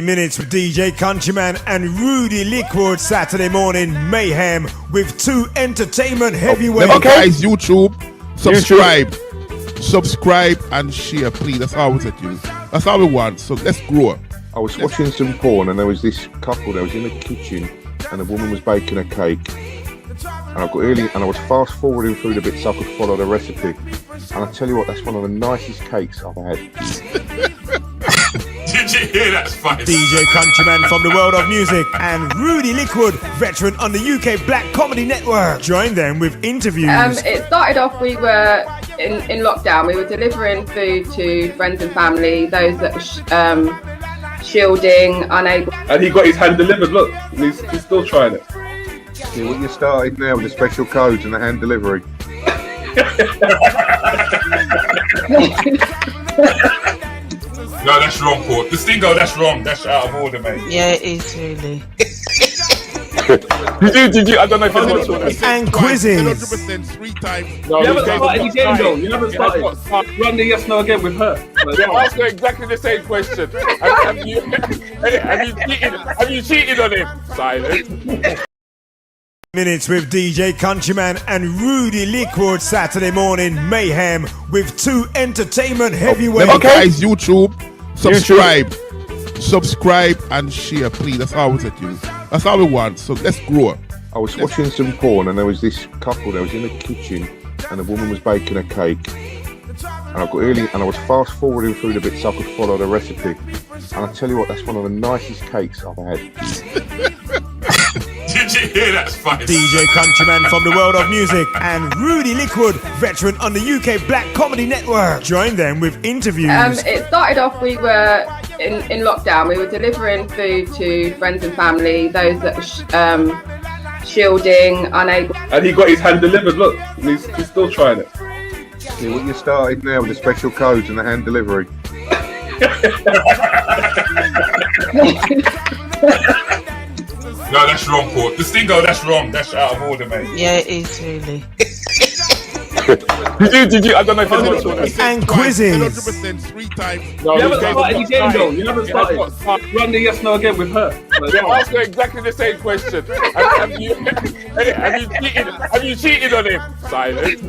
Minutes with DJ Countryman and Rudi Lickwood Saturday morning mayhem with two entertainment heavyweights. Okay, guys, YouTube, subscribe and share, please. That's all we said to you. That's all we want. So let's grow. I was watching some porn and there was this couple that was in the kitchen and the woman was baking a cake. And I got early and I was fast forwarding through the bits so I could follow the recipe. And I tell you what, that's one of the nicest cakes I've had. Did you hear that, Spice? DJ Countryman from the world of music and Rudi Lickwood Veteran on the UK Black Comedy Network. Join them with interviews. It started off, we were in lockdown. We were delivering food to friends and family, those that were shielding, unable. And he got his hand delivered, look, he's still trying it. See what you started now with the special codes and the hand delivery. No, that's wrong, Paul. The Stingo, that's wrong. That's out of order, mate. Yeah, it is really. Did you? I don't know if it's watched and quizzes. 100% 3 times. No, you haven't started the game, though. You haven't started. Run the yes no again with her. Yeah, ask her exactly the same question. Have you cheated on him? Silence. Minutes with DJ Countryman and Rudi Lickwood Saturday morning mayhem with two entertainment heavyweights. Okay, guys, YouTube, subscribe and share, please. That's all we said to you. That's all we want. So let's grow. I was watching some porn and there was this couple that was in the kitchen and the woman was baking a cake. And I got early and I was fast forwarding through the bits so I could follow the recipe. And I tell you what, that's one of the nicest cakes I've had. Did you hear that, Spice? DJ Countryman from the world of music and Rudi Lickwood Veteran on the UK Black Comedy Network. Join them with interviews. It started off, we were in lockdown. We were delivering food to friends and family, those that were shielding, unable. And he got his hand delivered, look, he's still trying it. See what you started now with the special codes and the hand delivery. No, that's wrong, Paul. The Stingo, that's wrong. That's out of order, mate. Yeah, it is really. Did you? I don't know if it's watched and quizzes. 100% 3 times. No, you haven't started the game, though. You haven't started. Run the yes no again with her. Yeah, ask her exactly the same question. Have you cheated on him? Silence.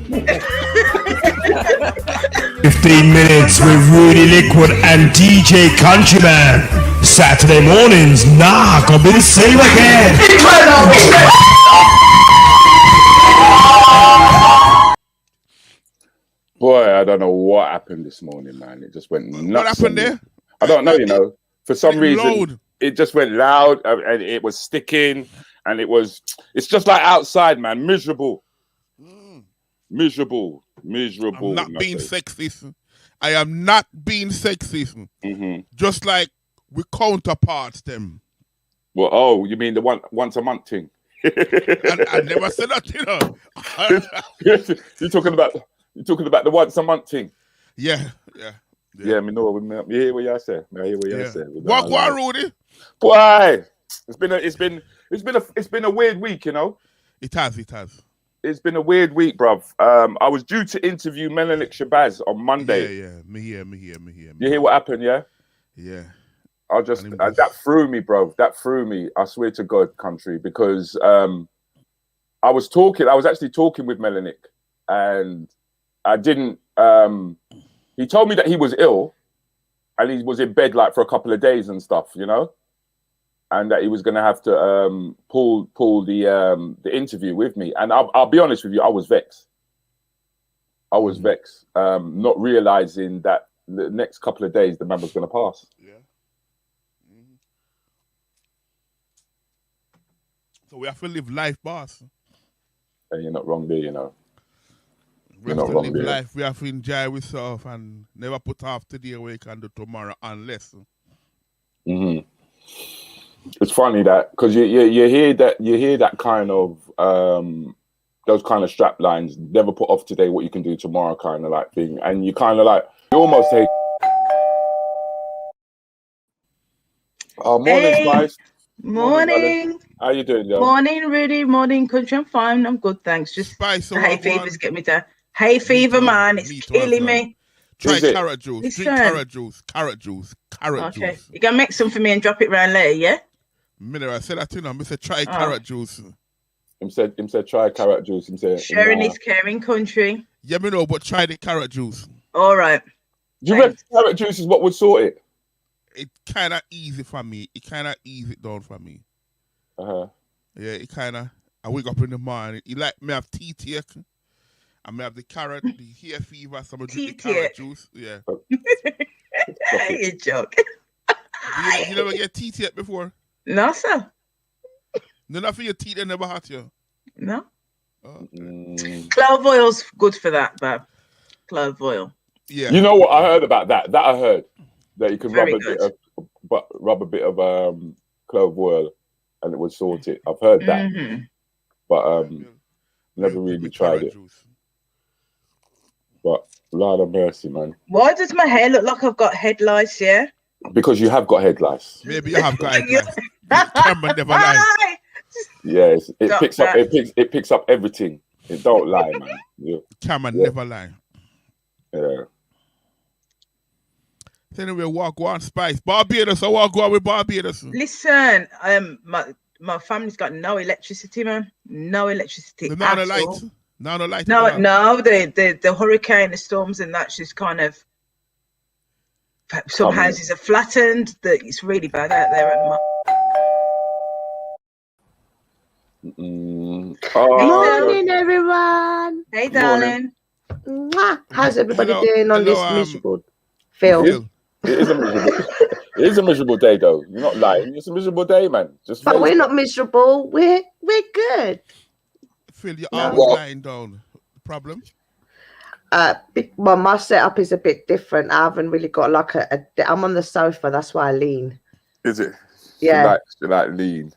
15 minutes with Rudi Lickwood and DJ Countryman. Saturday mornings, nah, gonna be the same again. Boy, I don't know what happened this morning, man. It just went nuts. What happened there? I don't know, you know. For some reason, loud. It just went loud and it was sticking and it's just like outside, man. Miserable. Miserable. I'm not being sexist. I am not being sexist. Mm-hmm. Just like we counterparts them. Well, oh, you mean the once a month thing? I never said that, you know. You're talking about the once a month thing. Yeah. Yeah, me know. You hear what y'all say? I hear what y'all say. What, Rudy? Boy, it's been a weird week, you know. It has. It's been a weird week, bruv. I was due to interview Menelik Shabazz on Monday. Yeah. Me here. You hear what happened, yeah? Yeah. That threw me, bro. That threw me. I swear to God, country, because I was actually talking with Menelik, and I didn't. He told me that he was ill, and he was in bed like for a couple of days and stuff, you know, and that he was going to have to pull the interview with me. And I'll be honest with you, I was vexed. Not realizing that the next couple of days the man was going to pass. Yeah. So we have to live life, boss. And you're not wrong there, you know. We have to live life. We have to enjoy ourselves and never put off today what we can do tomorrow unless. Mm-hmm. It's funny that because you hear that kind of those kind of strap lines, never put off today what you can do tomorrow kind of like thing, and you kind of like you almost hate. Morning, Spice. Morning. How you doing, yo? Morning, Rudi. Morning, country. I'm fine. I'm good, thanks. Just Spice, the hay fever's getting me down. Hay fever, man. It's killing me. Try carrot juice. Drink carrot juice. Carrot juice. Carrot juice. You gonna make some for me and drop it round later, yeah? I said that to him. I said try carrot juice. Him said try carrot juice. Him said Sharon is caring country. Yeah, me know, but try the carrot juice. All right. Do you reckon carrot juice is what would sort it? It kind of easy for me. It kind of ease it down for me. Yeah, it kind of. I wake up in the morning. You like me have tea take. I may have the carrot, the hair fever. Some of the carrot juice. Yeah. You joke. You never get tea take before? No, sir. None for your teeth that never hurt you? No. Okay. Clove oil's good for that, Bab. Clove oil. Yeah. You know what I heard about that? That I heard that you could rub a bit of clove oil and it would sort it. I've heard that, but never really tried it. But Lord of mercy, man. Why does my hair look like I've got head lice? Yeah. Because you have got head lice. Maybe you have got head lice. Camera never lies. Yes, it picks up everything. It don't lie, man. Yeah. Camera never lie. Yeah. Anyway, walk on Spice. Barbados, I walk on with Barbados. Listen, my family's got no electricity, man. No electricity. No light. No light. No, the hurricane, the storms, and that's just kind of. Some houses are flattened. It's really bad out there at the moment. Good morning, everyone. Hey, darling. Mwah. How's everybody doing on this miserable Phyll? It is a miserable day, though. You're not lying. It's a miserable day, man. But we're not miserable. We're good. Phyll, you're always lying down. Problem? Well, my setup is a bit different. I haven't really got like I'm on the sofa. That's why I lean. Is it? Yeah. You like lean.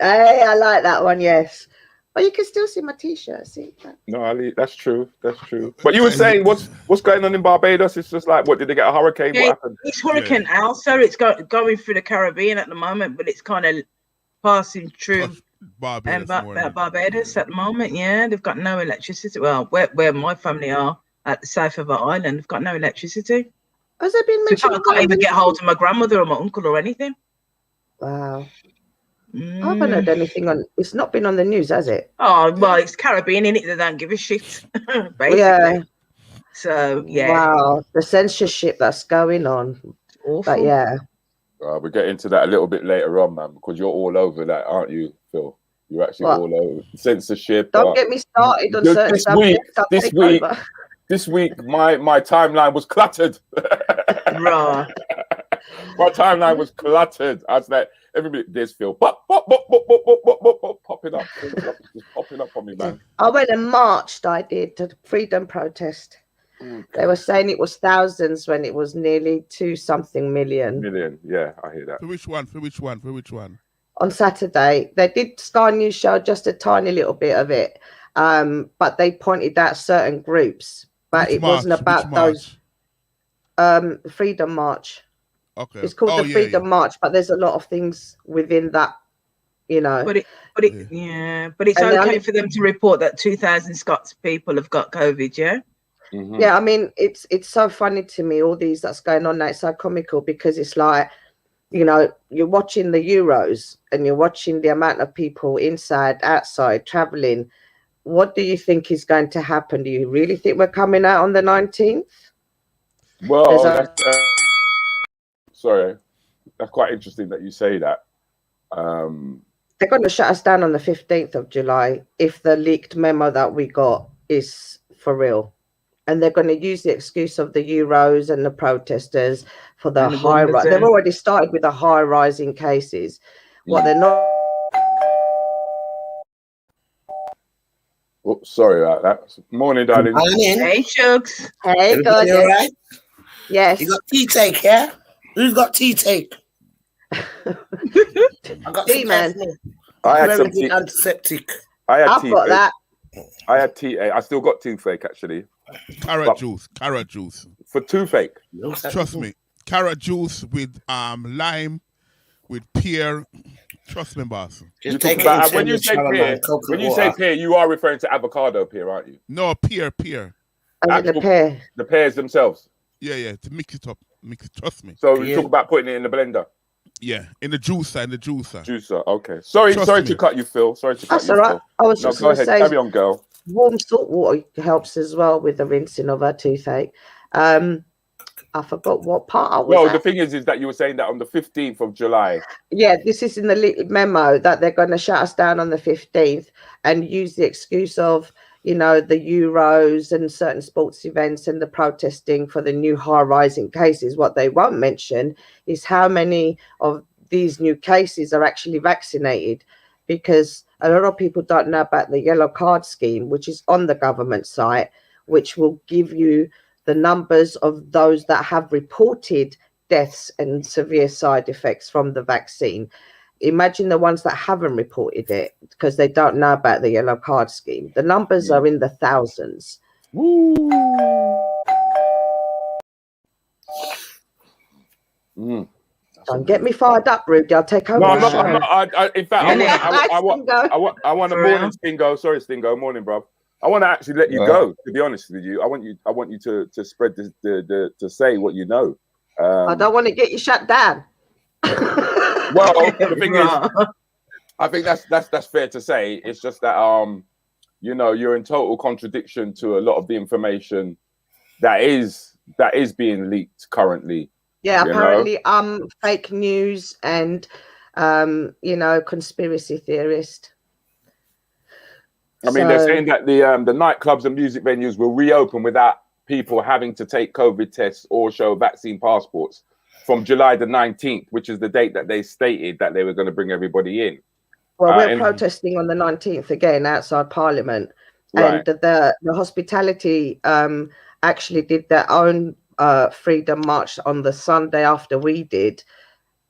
I like that one. Yes. But you can still see my t-shirt. See? No, that's true. That's true. But you were saying what's going on in Barbados? It's just like, what, did they get a hurricane? Yeah, what happened? It's Hurricane Elsa. It's going through the Caribbean at the moment, but it's kind of passing through Barbados at the moment. Yeah, they've got no electricity. Well, where my family are at the south of our island, they've got no electricity. Has there been mentioned? I can't even get hold of my grandmother or my uncle or anything. Wow. I haven't heard anything on. It's not been on the news, has it? Oh well, it's Caribbean, innit? They don't give a shit. Basically. Yeah. So yeah. Wow, the censorship that's going on. Awful. But yeah. We'll get into that a little bit later on, man, because you're all over that, aren't you, Phyll? You're actually all over censorship. Don't get me started on certain subjects. This week, my timeline was cluttered. Raw. My timeline was cluttered. I was like, everybody, there's Phyll, popping up, just popping up on me, man. I went and marched. I did to the freedom protest. Okay. They were saying it was thousands when it was nearly 2-something million. Yeah, I hear that. For which one? On Saturday, they did Sky News show just a tiny little bit of it, but they pointed out certain groups, but it wasn't about those. Freedom March. Okay. It's called the Freedom March, but there's a lot of things within that, you know. But it's okay for them to report that 2,000 Scots people have got COVID, yeah? Mm-hmm. Yeah, I mean, it's so funny to me, all these that's going on now. It's so comical because it's like, you know, you're watching the Euros and you're watching the amount of people inside, outside, traveling. What do you think is going to happen? Do you really think we're coming out on the 19th? Well, sorry, that's quite interesting that you say that. They're going to shut us down on the 15th of July if the leaked memo that we got is for real. And they're going to use the excuse of the Euros and the protesters for the high rise. They've already started with the high rising cases. What they're not. Oh, sorry about that. Morning, darling. Morning. Hey, Shugs. Hey, good. All right? Yes. You got tea take, yeah? Who's got tea take? I got Dee Man. I had some tea. Antiseptic. I've got that. I had tea. I still got toothache, actually. Carrot juice. For toothache. Trust me. Carrot juice with lime, with pear. Trust me, boss. When you say pear, you are referring to avocado pear, aren't you? No, pear. the pear. The pears themselves. Yeah, to mix it up. Trust me. So you talk about putting it in the blender. Yeah, in the juicer. Okay. Sorry to cut you, Phyll. That's all right. I was just going to say, carry on, girl. Warm salt water helps as well with the rinsing of her toothache. I forgot what part I was. Well, the thing is that you were saying that on the 15th of July. Yeah, this is in the little memo that they're going to shut us down on the 15th and use the excuse of, the Euros and certain sports events and the protesting for the new high rising cases. What they won't mention is how many of these new cases are actually vaccinated, because a lot of people don't know about the yellow card scheme, which is on the government site, which will give you the numbers of those that have reported deaths and severe side effects from the vaccine. Imagine the ones that haven't reported it because they don't know about the yellow card scheme. The numbers are in the thousands. Woo! Don't get me fired up, Rudi. I'll take over. No, I'm not. In fact, I want a morning, Stingo. Sorry, Stingo. Morning, bro. I want to actually let you go. To be honest with you, I want you to spread to say what you know. I don't want to get you shut down. Well, the thing is, I think that's fair to say. It's just that you're in total contradiction to a lot of the information that is being leaked currently. Yeah, apparently fake news and conspiracy theorist. I mean, they're saying that the nightclubs and music venues will reopen without people having to take COVID tests or show vaccine passports from July the 19th, which is the date that they stated that they were going to bring everybody in. Well, we're protesting on the 19th again outside Parliament. Right. And the hospitality actually did their own freedom march on the Sunday after we did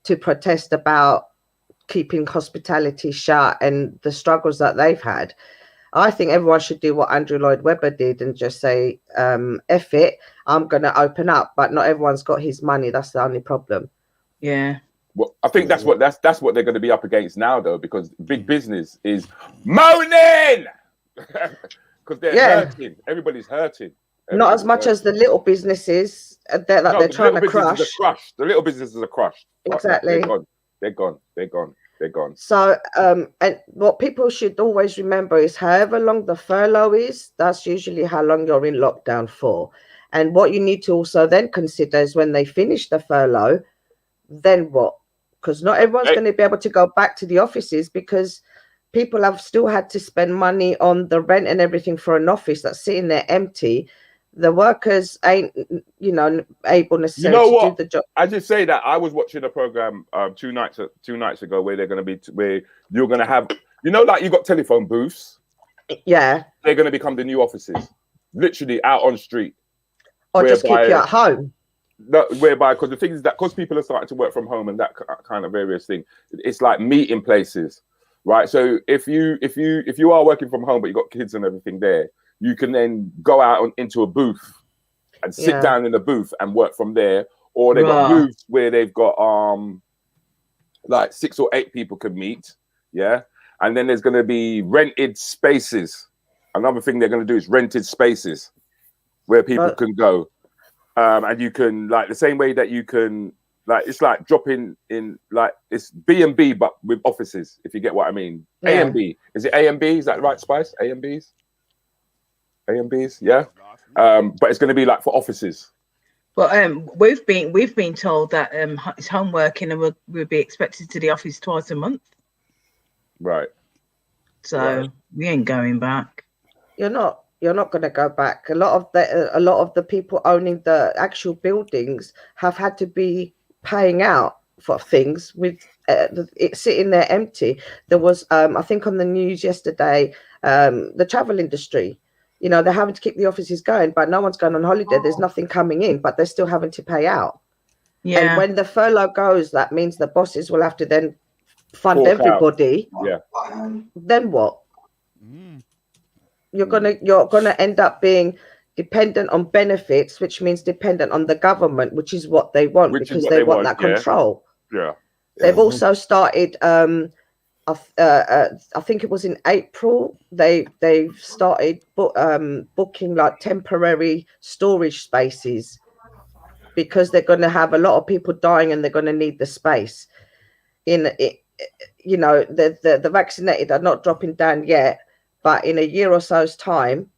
to protest about keeping hospitality shut and the struggles that they've had. I think everyone should do what Andrew Lloyd Webber did and just say, F it, I'm going to open up. But not everyone's got his money. That's the only problem. Yeah. Well, I think that's what they're going to be up against now, though, because big business is moaning because they're hurting. Everybody's hurting. Not as much as the little businesses that they're trying to crush. The little businesses are crushed. Exactly. They're gone. So, and what people should always remember is however long the furlough is, that's usually how long you're in lockdown for. And what you need to also then consider is when they finish the furlough, then what? Because not everyone's going to be able to go back to the offices because people have still had to spend money on the rent and everything for an office that's sitting there empty. The workers ain't, able necessarily to do the job. I just say that I was watching a program 2 nights ago where they're going to be where you're going to have, like you got telephone booths. Yeah. They're going to become the new offices, literally out on street. Or just keep you at home. Because the thing is that because people are starting to work from home and that kind of various thing, it's like meeting places, right? So if you are working from home but you got kids and everything there, you can then go out into a booth and sit down in a booth and work from there. Or they've got booths where they've got like 6 or 8 people can meet. Yeah. And then there's going to be rented spaces. Another thing they're going to do is rented spaces where people can go. And you can, like, the same way that you can, like, it's like dropping in, like, it's B&B, but with offices, if you get what I mean. Yeah. A&B. Is it A&B? Is that the right spice? A&Bs? A&Bs, yeah. But it's going to be like for offices. Well, we've been told that it's home working and we'll be expected to the office twice a month. Right. So we ain't going back. You're not going to go back. A lot of the people owning the actual buildings have had to be paying out for things with it sitting there empty. There was, I think, on the news yesterday, the travel industry. They're having to keep the offices going, but no one's going on holiday. There's nothing coming in, but they're still having to pay out. Yeah. And when the furlough goes, that means the bosses will have to then fund everybody. Yeah. Then what? You're gonna end up being dependent on benefits, which means dependent on the government, which is what they want because they want that control. Yeah. They've also started I think it was in April, they've started booking like temporary storage spaces because they're going to have a lot of people dying and they're going to need the space. The vaccinated are not dropping down yet, but in a year or so's time,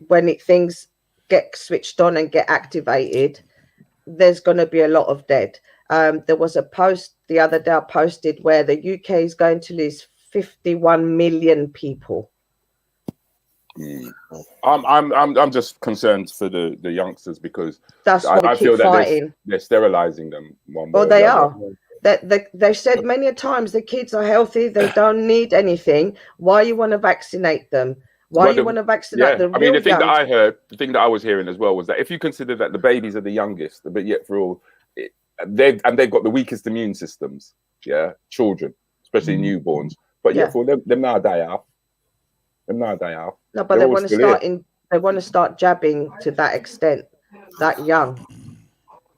when things get switched on and get activated, there's going to be a lot of dead. There was a post the other day I posted where the UK is going to lose 51 million people. I'm just concerned for the youngsters because that's what I feel that they're sterilizing them. They are. They said many times the kids are healthy, they don't need anything. Why you want to vaccinate them? Why you want to vaccinate them? I mean, the thing that I was hearing as well was that if you consider that the babies are the youngest, but yet for all, they've got the weakest immune systems. Yeah, children, especially newborns, but yet for them now die out. No, but they want to start jabbing to that extent, that young.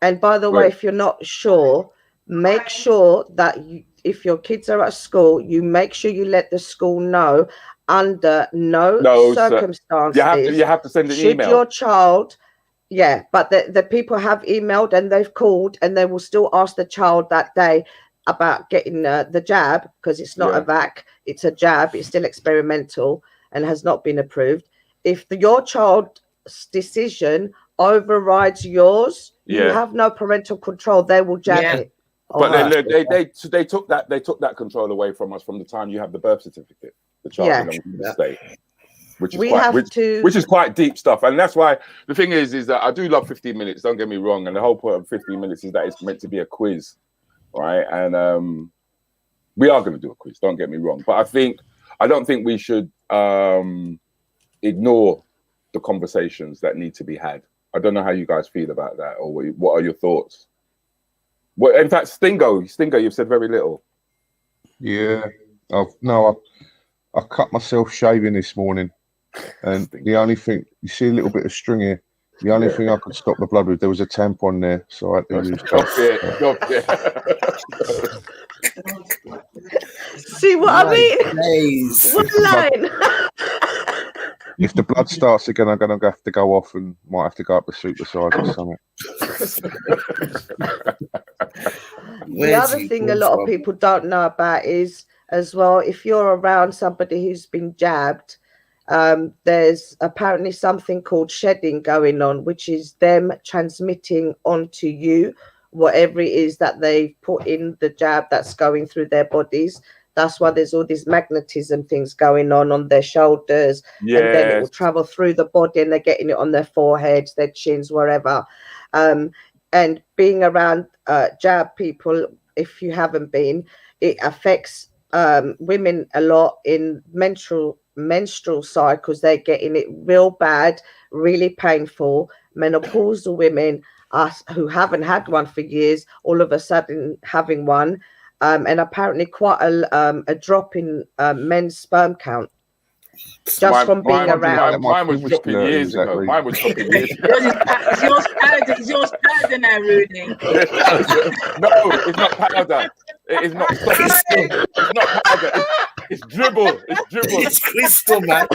And by the way, if you're not sure, make sure that if your kids are at school, you make sure you let the school know under no circumstances. You have to send an email. Should your child, but the people have emailed and they've called and they will still ask the child that day about getting the jab because it's not a vac, it's a jab, it's still experimental and has not been approved. If your child's decision overrides yours, you have no parental control. They will jab it. But they took that control away from us from the time you have the birth certificate. The child belongs to the state, which is quite deep stuff. And that's why the thing is that I do love 15 minutes. Don't get me wrong. And the whole point of 15 minutes is that it's meant to be a quiz, right? And we are going to do a quiz. Don't get me wrong. But I don't think we should ignore the conversations that need to be had. I don't know how you guys feel about that, or what are your thoughts? Well, in fact, Stingo, you've said very little. Yeah, I cut myself shaving this morning, and the only thing, you see a little bit of string here. The only thing I could stop the blood with, there was a tampon there, so I had to use that. See what I mean? What line? If the blood starts again, I'm going to have to go off and might have to go up the supersize or something. The other thing a lot of people don't know about is, as well, if you're around somebody who's been jabbed, there's apparently something called shedding going on, which is them transmitting onto you whatever it is that they put in the jab that's going through their bodies. That's why there's all these magnetism things going on their shoulders, and then it will travel through the body, and they're getting it on their foreheads, their chins, wherever. And being around jab people, if you haven't been, it affects women a lot in menstrual cycles. They're getting it real bad, really painful. Menopausal women who haven't had one for years, all of a sudden having one. And apparently quite a drop in men's sperm count just from being around. Mine was dropping years ago. Mine was dropping years ago. Is yours powder now, Rudy? No, it's not powder. It is not. It's not powder. It's dribble. It's crystal, man.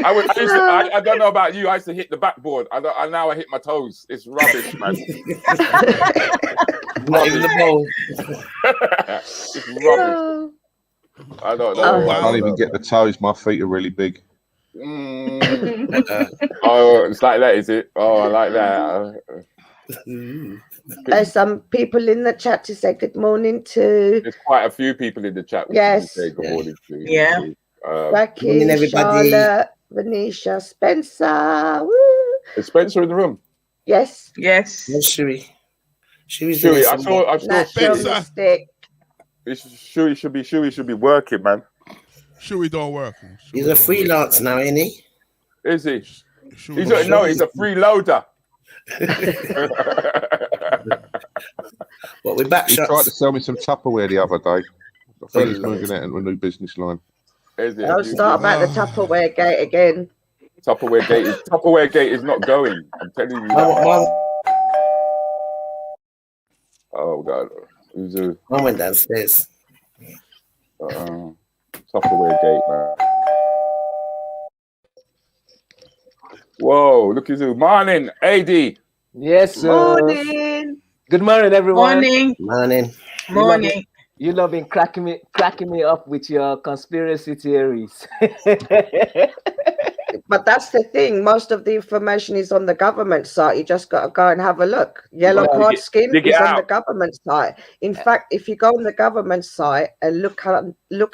I don't know about you. I used to hit the backboard. Now I hit my toes. It's rubbish, man. Not in the bowl. It's rubbish. I don't know. I can't even get the toes. My feet are really big. Oh, it's like that, is it? Oh, I like that. There's some people in the chat to say good morning to. There's quite a few people in the chat. Yes. Say good morning to. Yeah. Becky, Charlotte, Venetia, Spencer. Woo. Is Spencer in the room? Yes. Yes. Shuey. I saw Spencer. Shuey should be working, man. Shuey don't work. He's a freelance now, ain't he? Is he? He's a freeloader. What, we back He shots? tried to sell me some Tupperware the other day. I think he's moving it into a new business line. Don't start about the Tupperware gate again. Tupperware gate is not going. I'm telling you. Oh God. Uzu. I went downstairs. Software gate, man. Whoa, look at you. Morning, AD. Yes, Morning. Good morning, everyone. Morning. You love been cracking me up with your conspiracy theories. But that's the thing. Most of the information is on the government site. You just got to go and have a look. Yellow card scheme is on the government site. In fact, if you go on the government site and look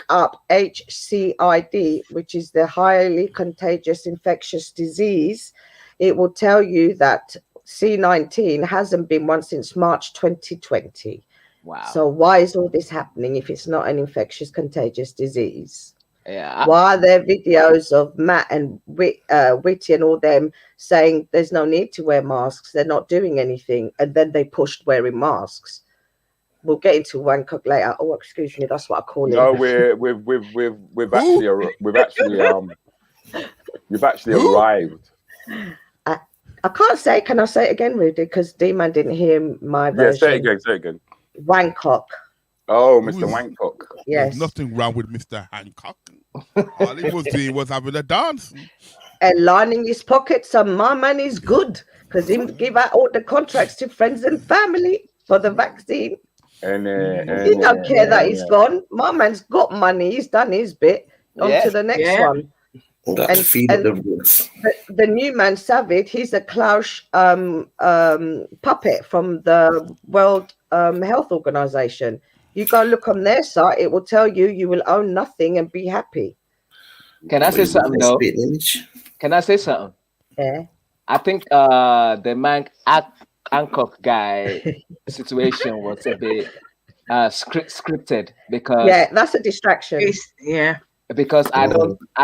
up HCID, which is the highly contagious infectious disease, it will tell you that C19 hasn't been one since March 2020. Wow. So why is all this happening if it's not an infectious contagious disease? Yeah. Why are there videos of Matt and Witty and all them saying there's no need to wear masks? They're not doing anything, and then they pushed wearing masks. We'll get into Wancock later. Oh, excuse me, that's what I call it. No, we've actually arrived. I can't say. Can I say it again, Rudi? Because Dee Man didn't hear my version. Yeah, say it again. Wancock. Oh, Mr. Wancock. Yes. There's nothing wrong with Mr. Hancock. All he was doing was having a dance. And lining his pockets, and my man is good because he give out all the contracts to friends and family for the vaccine. And he don't care that he's gone. My man's got money. He's done his bit. On to the next one. And the new man, Savage, he's a Klaus puppet from the World Health Organization. You go look on their site, it will tell you you will own nothing and be happy. Can I say something though? Can I say something? Yeah. I think the man Hancock guy situation was a bit scripted because that's a distraction. Because I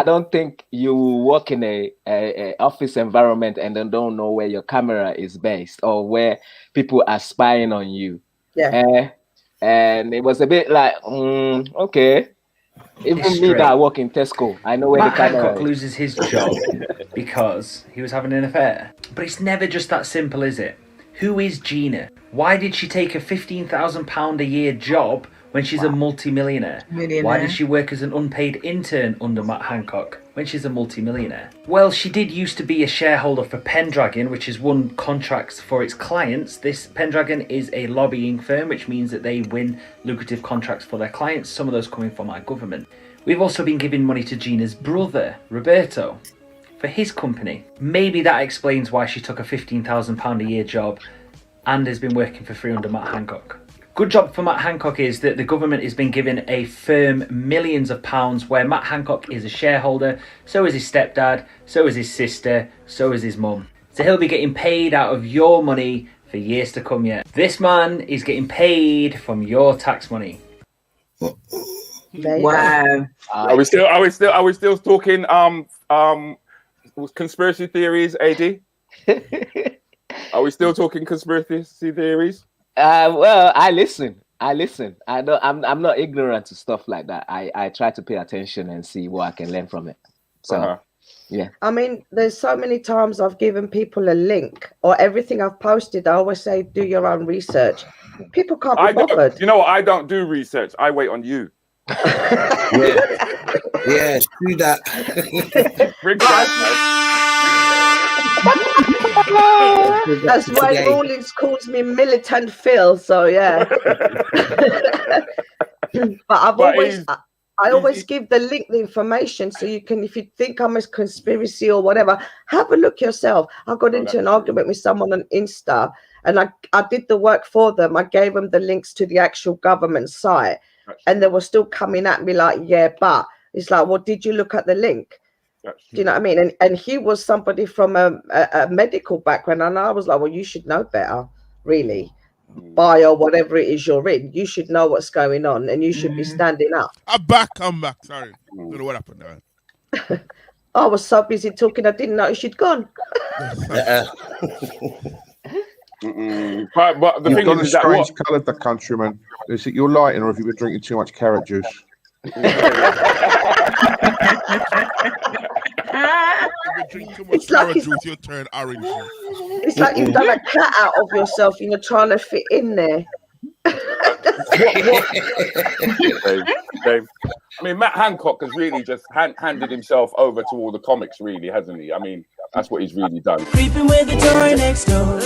don't think you work in a office environment and then don't know where your camera is based or where people are spying on you. Yeah. And it was a bit like, okay. Even me that I work in Tesco, I know where Matt the camera Hancock is. loses his job because he was having an affair. But it's never just that simple, is it? Who is Gina? Why did she take a £15,000 a year job when she's a multi-millionaire? Why did she work as an unpaid intern under Matt Hancock when she's a multi-millionaire? Well, she did used to be a shareholder for Pendragon, which has won contracts for its clients. This Pendragon is a lobbying firm, which means that they win lucrative contracts for their clients, some of those coming from our government. We've also been giving money to Gina's brother, Roberto, for his company. Maybe that explains why she took a £15,000 a year job and has been working for free under Matt Hancock. Good job for Matt Hancock is that the government has been given a firm millions of pounds where Matt Hancock is a shareholder, so is his stepdad, so is his sister, so is his mum. So he'll be getting paid out of your money for years to come yet. This man is getting paid from your tax money. Wow. Are we still talking conspiracy theories, AD? Are we still talking conspiracy theories? Well, I listen. I'm not ignorant to stuff like that. I try to pay attention and see what I can learn from it. So, yeah. I mean, there's so many times I've given people a link or everything I've posted. I always say, do your own research. People can't be bothered. You know what? I don't do research. I wait on you. Yeah, do that. Bring back, That's why Rawlins calls me Militant Phyll. So yeah. But I always give the link, the information, so you can, if you think I'm a conspiracy or whatever, have a look yourself. I got into an argument with someone on Insta, and I did the work for them. I gave them the links to the actual government site, and they were still coming at me like, yeah, but it's like, well, did you look at the link? Do you know what I mean? And he was somebody from a medical background, and I was like, well, you should know better, really. Bio, whatever it is you're in, you should know what's going on, and you should be standing up. I'm back. Sorry. I don't know what happened there. I was so busy talking, I didn't notice you'd gone. But the You've thing got is a that strange colour, the countryman. Is it your lighting, or have you been drinking too much carrot juice? It's like you'll turn orange. It's like you've done a cut out of yourself and you're trying to fit in there. Dave. I mean, Matt Hancock has really just handed himself over to all the comics, really, hasn't he? I mean, that's what he's really done. Creeping with the toy next door.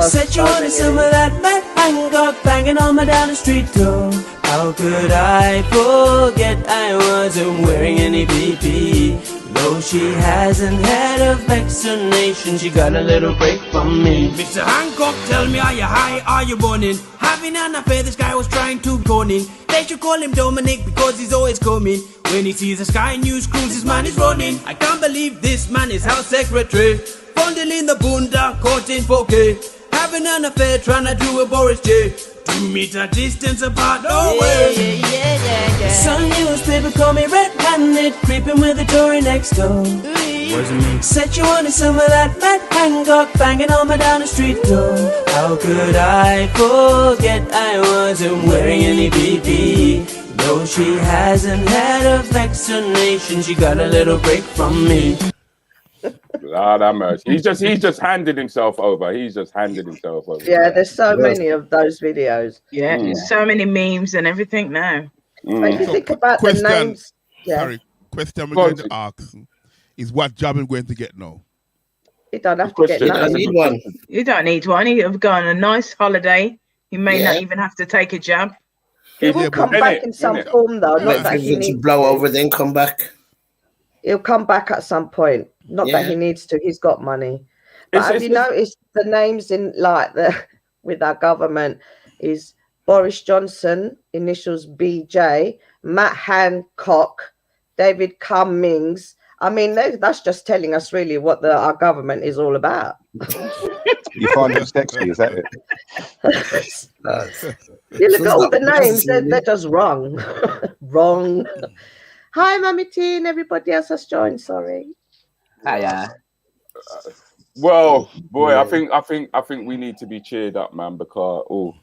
Set you on some of that Matt Hancock banging on my down the street door. How could I forget I wasn't wearing any PP? Though she hasn't had a vaccination, she got a little break from me. Mr. Hancock, tell me, are you high, are you running? Having an affair, this guy was trying to gun in. They should call him Dominic because he's always coming. When he sees the Sky News cruise, his man is running. I can't believe this man is house secretary. Bundling the bunda, caught in 4K. Having an affair, trying to do a Boris J. 2 meter distance apart, no way. Some newspaper call me red-handed, creeping with the Tory next door. Set you on some of that Matt Hancock banging on my down the street door. How could I forget I wasn't wearing any PP? Though she hasn't had a vaccination, she got a little break from me. Lord have mercy. He's just handed himself over. He's just handed himself over. Yeah, there's so many of those videos. Yeah, there's so many memes and everything now. But if you think about the names, question we're going to ask is what job I'm going to get now? You don't have to get You don't need one. You don't need one. You've gone on a nice holiday. You may not even have to take a jab. He will come back in some form, though. Not that he needs to blow over, then come back. He'll come back at some point. Not that he needs to. He's got money. But have you noticed the names in with our government is Boris Johnson, initials BJ, Matt Hancock, David Cummings. I mean, that's just telling us really what our government is all about. You find it sexy, is that it? You look at all the names, they're just wrong. Wrong. Hi, Mummy T, and everybody else has joined. Sorry. Hiya. Well, boy, I think we need to be cheered up, man. Because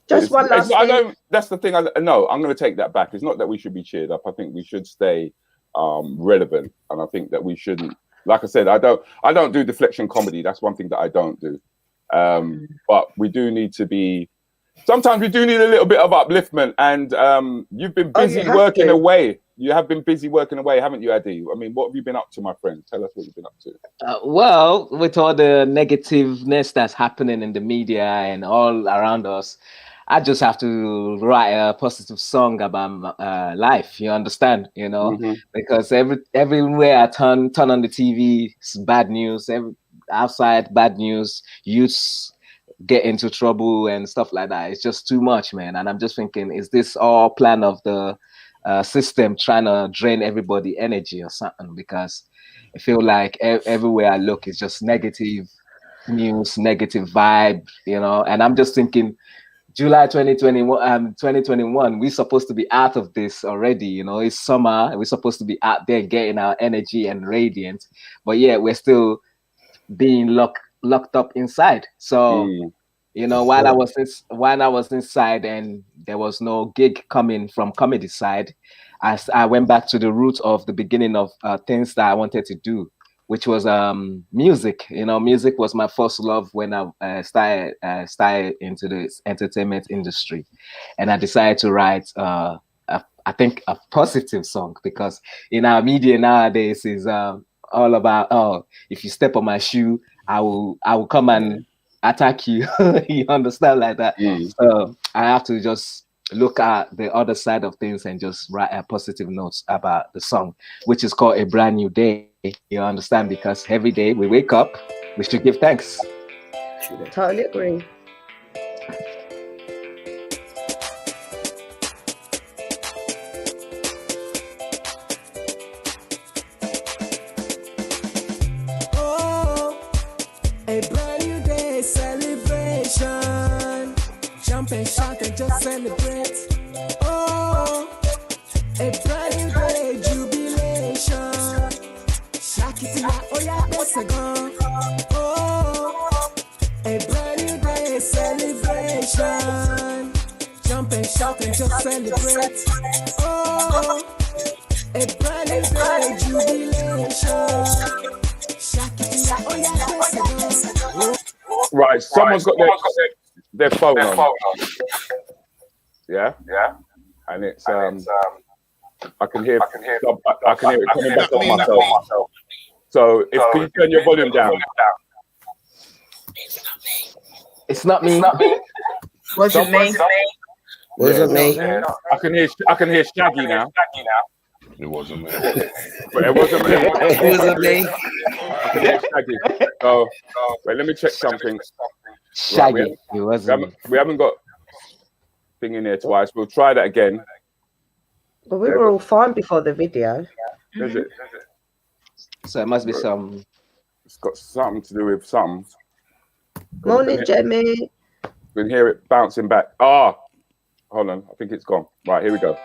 just one last thing. That's the thing. No, I'm going to take that back. It's not that we should be cheered up. I think we should stay relevant, and I think that we shouldn't. Like I said, I don't do deflection comedy. That's one thing that I don't do. But we do need to be. Sometimes we do need a little bit of upliftment, and you've been busy working away. You have been busy working away, haven't you, Adi? I mean, what have you been up to, my friend? Tell us what you've been up to. Well, with all the negativeness that's happening in the media and all around us, I just have to write a positive song about life. You understand? You know, because everywhere I turn on the TV, it's bad news. Outside, bad news. Youths get into trouble and stuff like that. It's just too much, man. And I'm just thinking, is this all plan of the system trying to drain everybody energy or something? Because I feel like everywhere I look is just negative news, negative vibe, you know. And I'm just thinking, July 2021, we're supposed to be out of this already, you know. It's summer, we're supposed to be out there getting our energy and radiant, but yeah, we're still being locked up inside. So you know, while I was inside and there was no gig coming from comedy side, I went back to the root of the beginning of things that I wanted to do, which was music. You know, music was my first love when I started into the entertainment industry, and I decided to write I think a positive song, because in our media nowadays is all about, if you step on my shoe, I will come and attack you. You understand, like that. So I have to just look at the other side of things and just write a positive notes about the song, which is called A Brand New Day. You understand? Because every day we wake up, we should give thanks. Totally agree. A brand new day celebration. Jump and shout and just celebrate. Oh, a brand new day jubilation. Shake it out, oh yeah, let's go. Oh, a brand new day celebration. Jump and shout and just celebrate. Oh, a brand new day jubilation. Right, someone's got their phone on. Yeah. And it's I can hear it coming back on myself. So can you turn your volume down? It's not me. Wasn't me. Wasn't me. Yeah. I can hear Shaggy now. It wasn't me. But it wasn't me. It wasn't me. I can hear Shaggy. So wait, let me check something. Shaggy. Right, It wasn't. we haven't got thing in here twice. We'll try that again. But we were all fine before the video. Is it? So it must be some. It's got something to do with something. Morning, Jamie. You can hear it bouncing back. Hold on. I think it's gone. Right, here we go.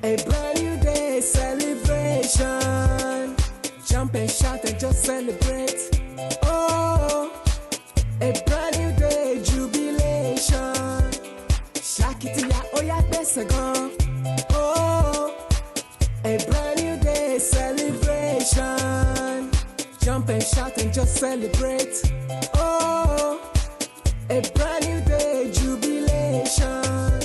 A brand new day celebration. Jump and shout and just celebrate. Oh, a brand new day jubilation. Shakitia oya besagon. Oh, a brand new day celebration. Jump and shout and just celebrate. Oh, a brand new day jubilation.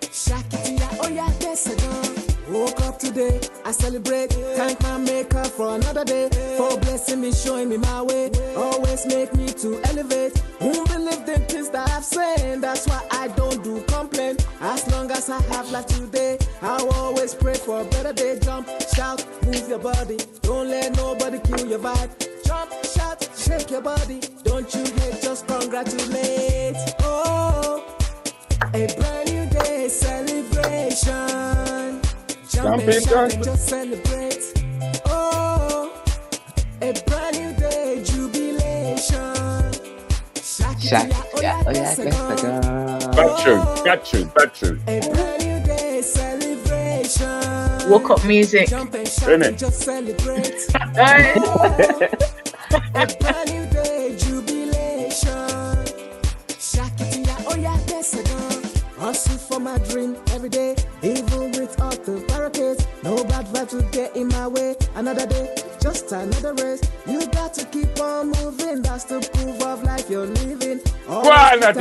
Shakitia oya besagon. Woke up today, I celebrate. Thank my maker for another day. For blessing me, showing me my way. Always make me to elevate. Won't believe the things that I've said. That's why I don't do complain. As long as I have life today, I'll always pray for a better day. Jump, shout, move your body. Don't let nobody kill your vibe. Jump, shout, shake your body. Don't you hate, just congratulate. Oh, a brand new day celebration. Jump and shout and just celebrate. Oh, a brand new day jubilation. Shakitia oya besagon. Bad tune. A brand new day celebration. Woke up music. Jump and shout and just celebrate. A brand new day jubilation. Shakitia oya besagon. Hustle for my dream every day, even with all the barricades. No bad vibes will get in my way. Another day, just another race. You got to keep on moving. That's the proof of life you're living. Another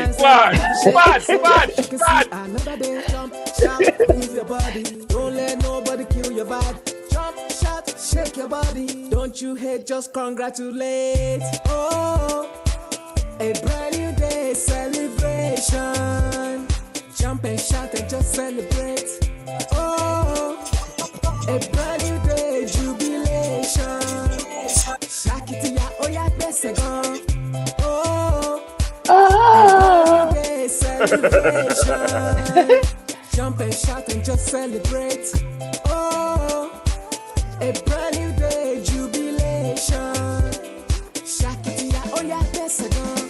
day, jump, shout, move your body. Don't let nobody kill your vibe. Jump, shout, shake your body. Don't you hate, just congratulate. Oh, a brand new day celebration. Jump and shout and just celebrate. Oh, a brand new day jubilation. Shakitia oya besagon. Oh, a brand new day celebration. Jump and shout and just celebrate. Oh, a brand new day jubilation. Shakitia oya besagon.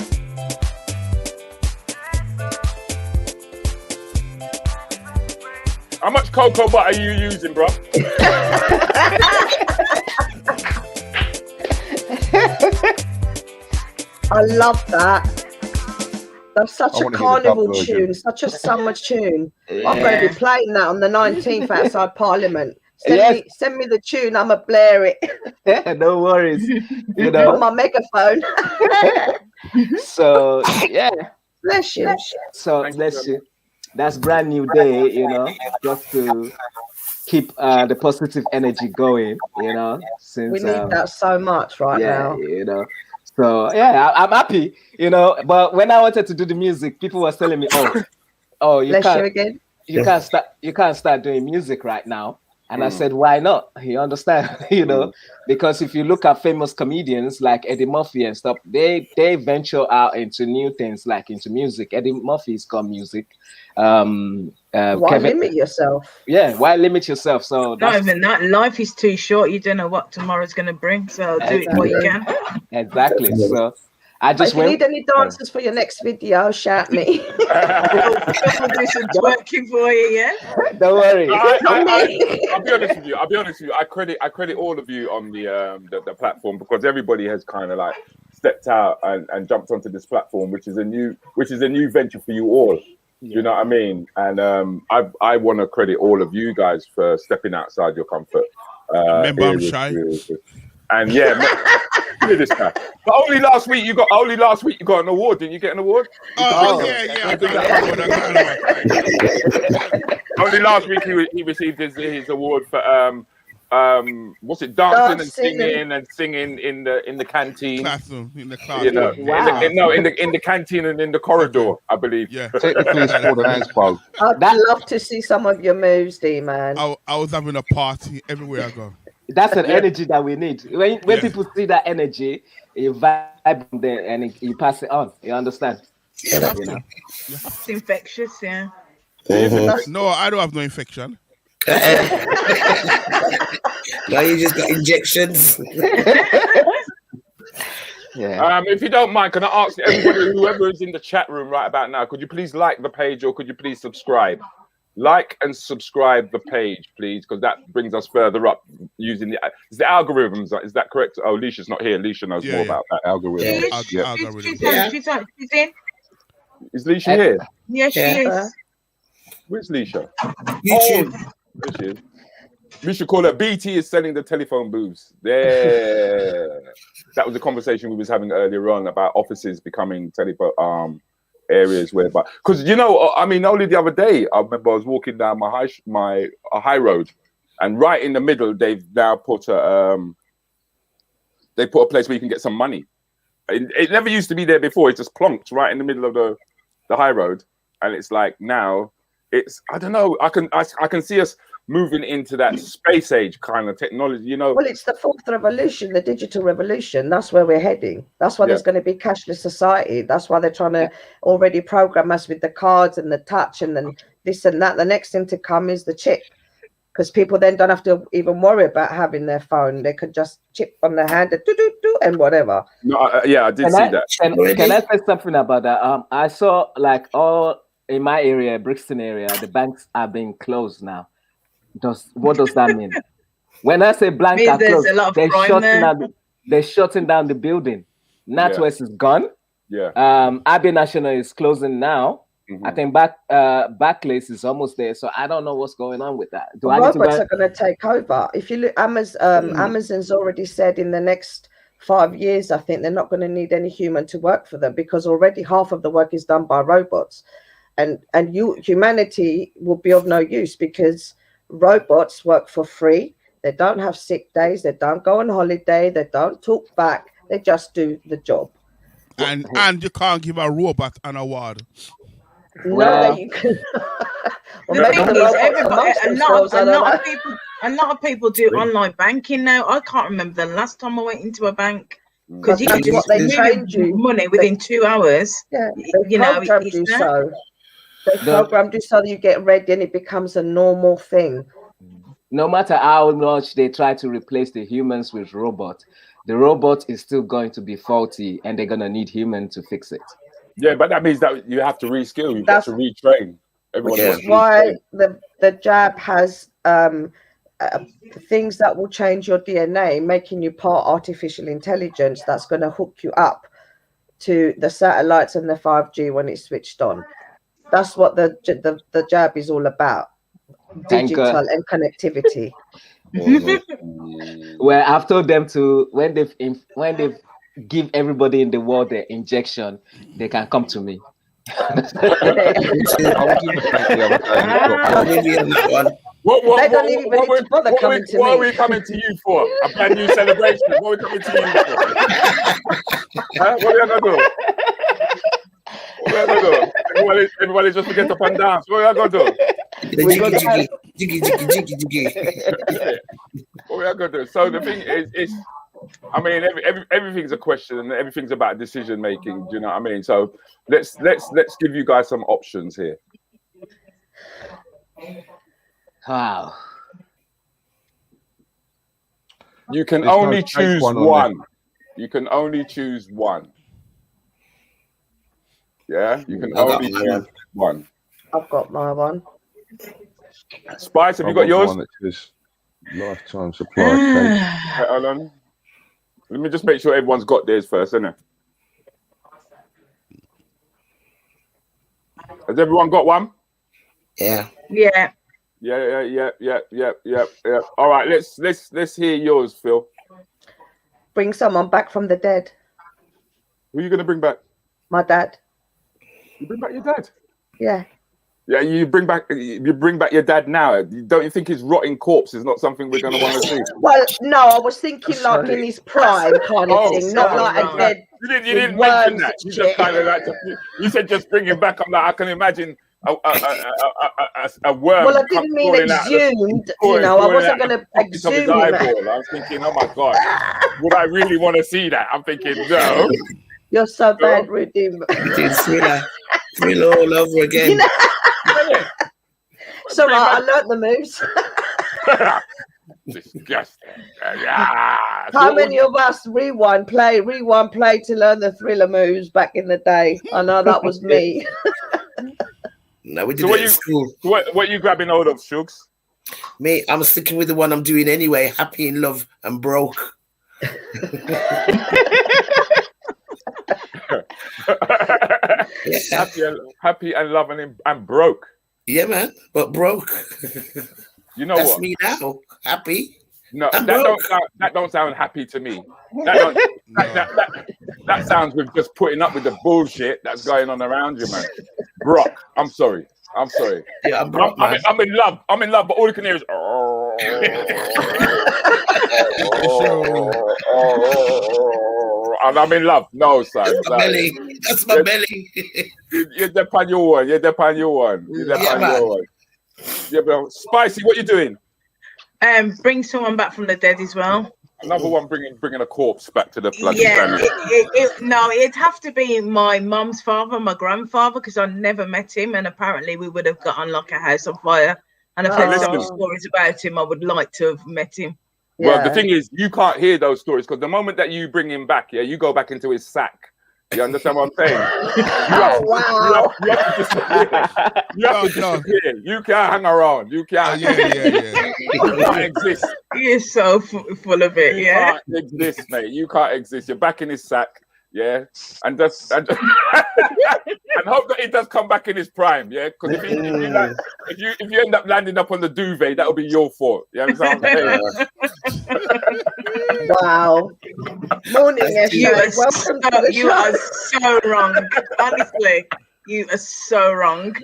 How much cocoa butter are you using, bro? I love that. That's such I a wanna hear the dub carnival version. tune, such a summer tune. I'm going to be playing that on the 19th outside Parliament. Send me the tune, I'ma blare it. No worries. You know. On my megaphone. So yeah. Bless you. So bless you. That's brand new day, you know, just to keep the positive energy going, you know. Since We need that so much right now. You know. So yeah, I'm happy, you know. But when I wanted to do the music, people were telling me, "Oh, you can't start doing music right now." And I said, "Why not?" You understand, you know, because if you look at famous comedians like Eddie Murphy and stuff, they venture out into new things, like into music. Eddie Murphy's got music. Why limit yourself? Yeah, why limit yourself? So not even that. Life is too short. You don't know what tomorrow's going to bring. So do it what you can. Exactly. So I just if you need any dancers for your next video, shout me. We'll do some twerking for you, yeah? Don't worry. I'll be honest with you. I credit all of you on the platform, because everybody has kind of like stepped out and jumped onto this platform, which is a new venture for you all. You know what I mean? And I want to credit all of you guys for stepping outside your comfort. Remember, I'm shy. And yeah, look at this guy. But only last week you got an award. Didn't you get an award? Oh, yeah. Only last week he received his award for what's it, dancing and singing in the canteen. Classroom, in the class. You know, Wow. in the canteen and in the corridor, I believe. Yeah. Technically, it's called an expo. I'd love to see some of your moves, D Man. I was having a party everywhere I go. That's an energy that we need. When people see that energy, you vibe there and you pass it on. You understand? Yeah, you know? It's infectious, yeah. No, I don't have no infection. Now you just got injections. Yeah. If you don't mind, can I ask everybody, whoever is in the chat room right about now, could you please like the page or could you please subscribe? Like and subscribe the page, please, because that brings us further up using the algorithms. Is that correct? Oh, Leisha's not here. Leisha knows more about that algorithm. She's in. Is Leisha here? Yes, she is. Where's Leisha? YouTube. Oh, there she is. We should call her BT is selling the telephone booths. There. That was a conversation we was having earlier on about offices becoming telephone areas whereby, because only the other day I remember I was walking down my high road, and right in the middle they've now put a place where you can get some money. It never used to be there before. It's just plonked right in the middle of the high road, and it's like now it's, I don't know, I can see us moving into that space age kind of technology, Well, it's the fourth revolution, the digital revolution. That's where we're heading. That's why there's going to be cashless society. That's why they're trying to already program us with the cards and the touch and then this and that. The next thing to come is the chip, because people then don't have to even worry about having their phone. They could just chip on their hand and do and whatever. No, I did see that. Can I say something about that? I saw like all in my area, Brixton area, the banks are being closed now. What does that mean? When I say blank are closed, they're shutting down the building. NatWest is gone. Yeah. Abbey National is closing now. I think Barclays is almost there. So I don't know what's going on with that. Robots are going to take over. If you look, Amazon's already said in the next 5 years, I think they're not going to need any human to work for them, because already half of the work is done by robots, and humanity will be of no use because robots work for free. They don't have sick days. They don't go on holiday. They don't talk back. They just do the job. And you can't give a robot an award. You can. A lot of people do online banking now. I can't remember the last time I went into a bank, because you can just move money within 2 hours. Yeah, they programmed you so. They programmed you so you get ready and it becomes a normal thing. No matter how much they try to replace the humans with robots, the robot is still going to be faulty, and they're going to need humans to fix it. Yeah, but that means that you have to reskill. You've got to retrain. That's why the jab has things that will change your DNA, making you part artificial intelligence. That's going to hook you up to the satellites and the 5G when it's switched on. That's what the jab is all about. Digital and connectivity. Well, I've told them to when they've give everybody in the world the injection, they can come to me. What are we coming to you for? A brand new celebration. What are we coming to you for? What are you gonna do? Everybody just forget to pan dance. What are you gonna do? Jiggy. What are you gonna do? So the thing is I mean, everything's a question and everything's about decision making. Do you know what I mean? So let's give you guys some options here. Wow. You can only choose one. You can only choose one. Yeah, you can only choose one. I've got my one. Spice, have you got yours? One that says lifetime supply. Hold on. Let me just make sure everyone's got theirs first, innit? Has everyone got one? Yeah. Yeah. Yeah. All right, let's hear yours, Phyll. Bring someone back from the dead. Who are you gonna bring back? My dad. You bring back your dad? Yeah. Yeah, you bring back your dad now. Don't you think his rotting corpse is not something we're gonna want to see? Well, no, I was thinking like in his prime kind of thing, not like a dead. You didn't mention that. You just kind of like you said just bring him back. I'm like, I can imagine a worm. Well, I didn't mean exhumed. You know, I wasn't going to exhume him. I was thinking, oh my god, would I really want to see that? I'm thinking, no. You're so bad, Rudi. Thriller all over again. You know? So I learnt the moves. Disgusting. How many of us rewind play to learn the Thriller moves back in the day? I know that was me. No, we did it at school. What are you grabbing hold of, Shugs? Me, I'm sticking with the one I'm doing anyway. Happy in love and broke. Yeah. Happy and loving and broke. Yeah, man, but broke. You know That's what? me now. Happy. No, that don't sound happy to me. That sounds with just putting up with the bullshit that's going on around you, man. Brock, I'm sorry. Yeah, I'm in love. But all you can hear is and I'm in love. No, son. That's my belly. That's my belly. You're the pan your one. Yeah, but Spicy, what you doing? Bring someone back from the dead as well. Another one bringing a corpse back to the bloody family. Yeah, it'd have to be my mum's father, my grandfather, because I never met him, and apparently we would have got on like a house on fire. And I've heard some stories about him. I would like to have met him. Well, the thing is, you can't hear those stories because the moment that you bring him back, you go back into his sack. You understand what I'm saying? You have to disappear. You can't hang around. You can't. Yeah. You can't exist. You're so full of it. You can't exist, mate. You can't exist. You're back in his sack. Yeah, and and hope that he does come back in his prime. Yeah, because if you end up landing up on the duvet, that'll be your fault. You understand what I'm saying? Wow. Morning, you are so wrong. Honestly, you are so wrong.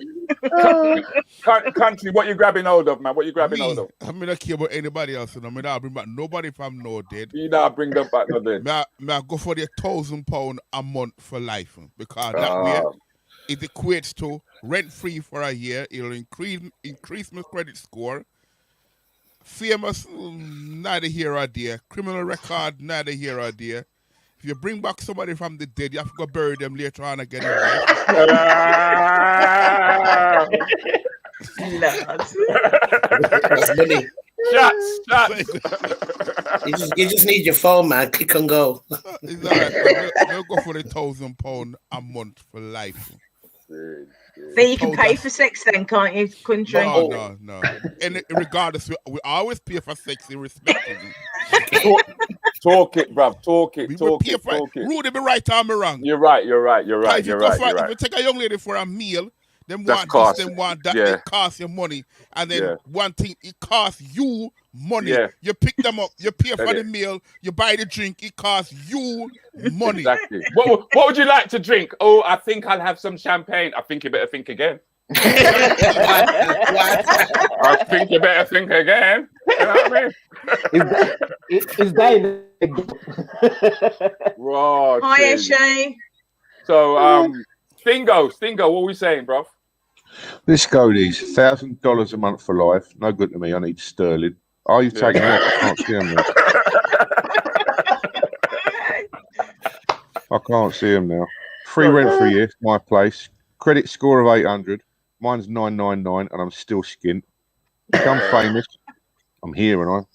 Country, what you grabbing hold of, man? What you grabbing hold of? I'm not care about anybody else. I mean, I'll bring back nobody if I'm no dead. You know, bring them back no dead. May I go for the £1,000 a month for life because that way it equates to rent-free for a year. It'll increase my credit score. Famous, neither here or there. Criminal record, neither here or there. If you bring back somebody from the dead, you have to go bury them later on again. That's money. Shots. You just need your phone, man. Click and go. It's all right. We'll go for the £1,000 a month for life. Then you can pay for sex then, can't you, country? No. And regardless, we always pay for sex irrespectively. Talk it, bruv. Talk it. Rudy, be right or me wrong? You're right. If you take a young lady for a meal, them want this, them want that, it costs you money. And then one thing, it costs you money. Yeah. You pick them up, you pay for the meal, you buy the drink, it costs you money. Exactly. What would you like to drink? Oh, I think I'll have some champagne. I think you better think again. I think you better think again. You know what I mean? Is that Hi, Shay. So, Stingo, what are we saying, bro? Let's go these. $1,000 a month for life. No good to me. I need sterling. Are you taking that? I can't see him now. I can't see him now. Free rent for a year. My place. Credit score of 800. Mine's 999, and I'm still skint. Become famous. I'm here, and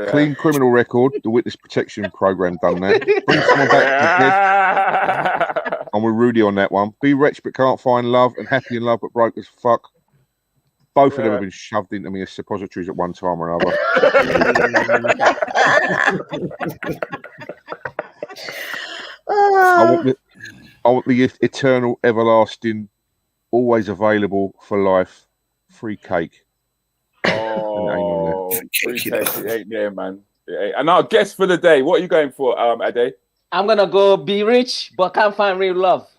clean criminal record. The witness protection program done that. Bring someone back to the dead. I'm with Rudi on that one. Be rich but can't find love, and happy in love but broke as fuck. Both of them have been shoved into me as suppositories at one time or another. I want the eternal, everlasting, always available for life, free cake. Oh, free cake. It ain't there, man. And our guest for the day, what are you going for, Ade? I'm going to go be rich, but can't find real love.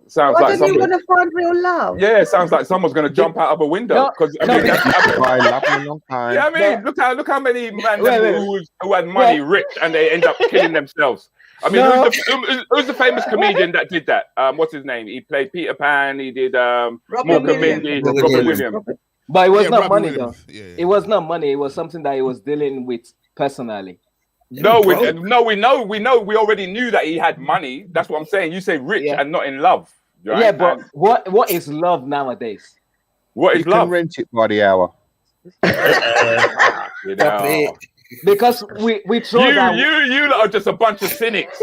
Sounds like someone going to find real love. Yeah, it sounds like someone's going to jump out of a window. I mean, look how many men who had money, rich, and they end up killing themselves. I mean, who's the famous comedian that did that? What's his name? He played Peter Pan. He did Robin Williams. But it was not money, though. It was not money. It was something that he was dealing with personally. No, we already knew that he had money. That's what I'm saying. You say rich and not in love. Right? Yeah, but what is love nowadays? What is love? You can rent it by the hour. Because we throw you lot are just a bunch of cynics.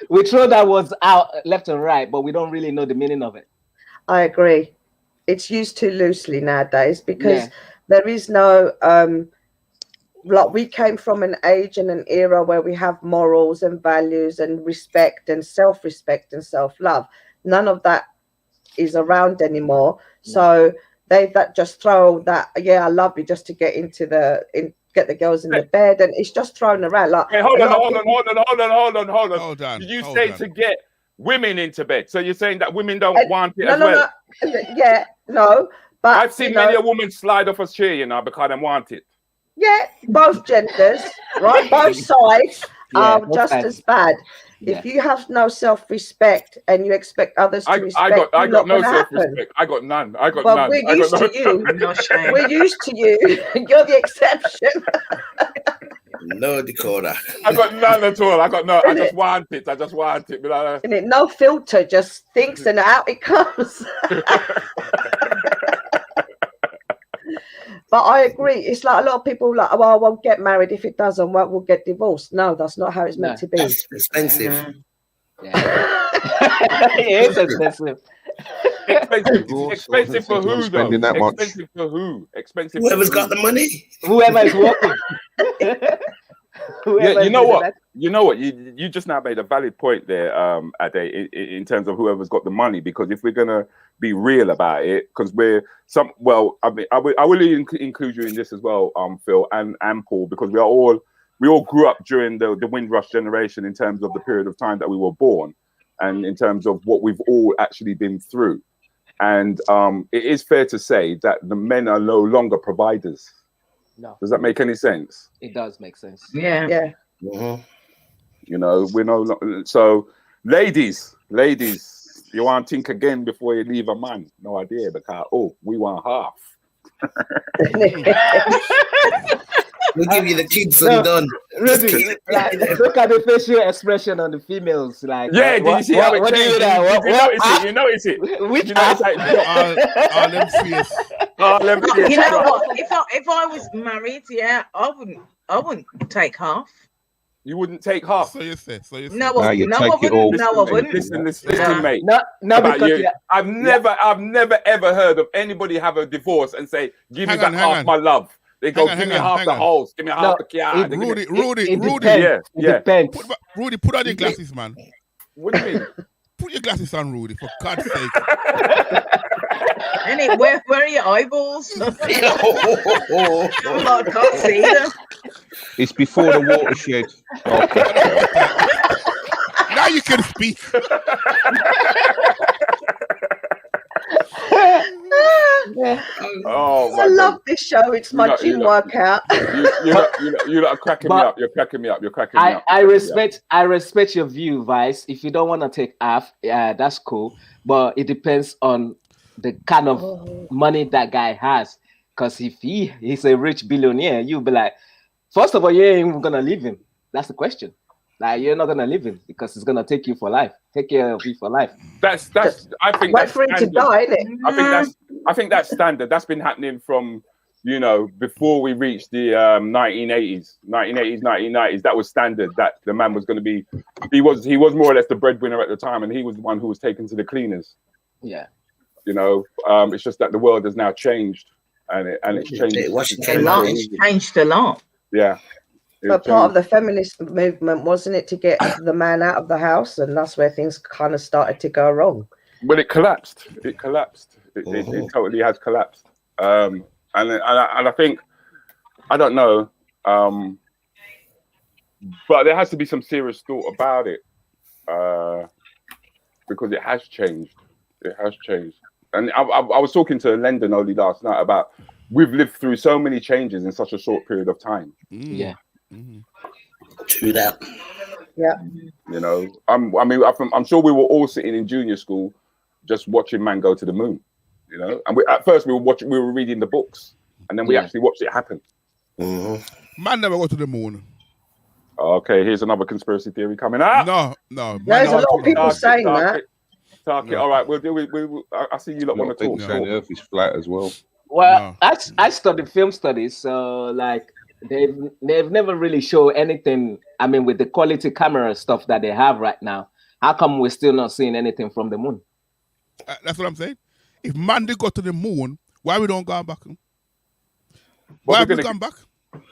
We throw that words out left and right, but we don't really know the meaning of it. I agree. It's used too loosely nowadays because there is no like we came from an age and an era where we have morals and values and respect and self-respect and self-love. None of that is around anymore. So they just throw that, I love you, just to get into get the girls in the bed, and it's just thrown around. Like, hey, hold on. You say to get women into bed. So you're saying that women don't want it as well? No. But I've seen many a woman slide off a chair, because they want it. Yeah, both genders, right? Both sides are just as bad. If you have no self-respect and you expect others to respect, I got no self-respect. I got none. We're used to you. We're used to you. You're the exception. No decoder. I got none at all. I just want it. And it no filter, just thinks and out it comes. But I agree. It's like a lot of people like, I won't get married if it doesn't work. We'll get divorced. No, that's not how it's meant to be. That's expensive. It is expensive. Expensive for who, though? That much. Expensive for who? Expensive. Whoever's got the money. Whoever is working. You know what? You just now made a valid point there, Ade, in terms of whoever's got the money. Because if we're gonna be real about it, because I will include you in this as well, Phyll and Paul, because we all grew up during the Windrush generation in terms of the period of time that we were born, and in terms of what we've all actually been through. And it is fair to say that the men are no longer providers. No. Does that make any sense? It does make sense. Yeah. Mm-hmm. We're no. So, ladies, you want to think again before you leave a man? No idea, because we want half. We'll give you the kids and done. Really, look at the facial expression on the females. Like, do you see how it changed? You notice it. Which all them face. You know what? If I was married, I wouldn't take half. You wouldn't take half. So you say. No, I wouldn't. Listen, mate. No, because I've never ever heard of anybody have a divorce and say, "Give me back half my love." They go, give me half the house, give me half the car. Rudi. It depends. Rudi, put on your glasses, man. What do you mean? Put your glasses on, Rudi, for God's sake. Where are your eyeballs? I can't see them. It's before the watershed. Now you can speak. I love this show. It's my gym workout. You're cracking me up. You're cracking me up. I respect your view, Vice. If you don't want to take half, that's cool. But it depends on the kind of money that guy has. Because if he's a rich billionaire, you'll be like, first of all, you ain't gonna leave him. That's the question. Like, you're not gonna leave him because it's gonna take you for life. Take care of you for life. That's. I think that's for him to die, isn't it? I think that's standard. That's been happening from before we reached the 1980s, 1990s. That was standard. That the man was going to be. He was more or less the breadwinner at the time, and he was the one who was taken to the cleaners. Yeah. You know, it's just that the world has now changed, and it's changed. It's changed a lot. Yeah. But part of the feminist movement, wasn't it, to get the man out of the house, and that's where things kind of started to go wrong. Well, it collapsed. It totally has collapsed. And I think, I don't know, but there has to be some serious thought about it, because it has changed. It has changed. And I was talking to Lendon only last night about, we've lived through so many changes in such a short period of time. Yeah. True that. Yeah. You know, I'm sure we were all sitting in junior school just watching man go to the moon. You know, and at first we were reading the books, and then we actually watched it happen. Man never go to the moon. Okay, here's another conspiracy theory coming up. No. There's a lot of people saying that. All right, we'll do. I see you lot want to talk. Saying the Earth is flat as well. Well, I studied film studies, so like they've never really shown anything. I mean, with the quality camera stuff that they have right now, how come we're still not seeing anything from the moon? That's what I'm saying. If man did go to the moon, why we don't go back? Why have we gone back?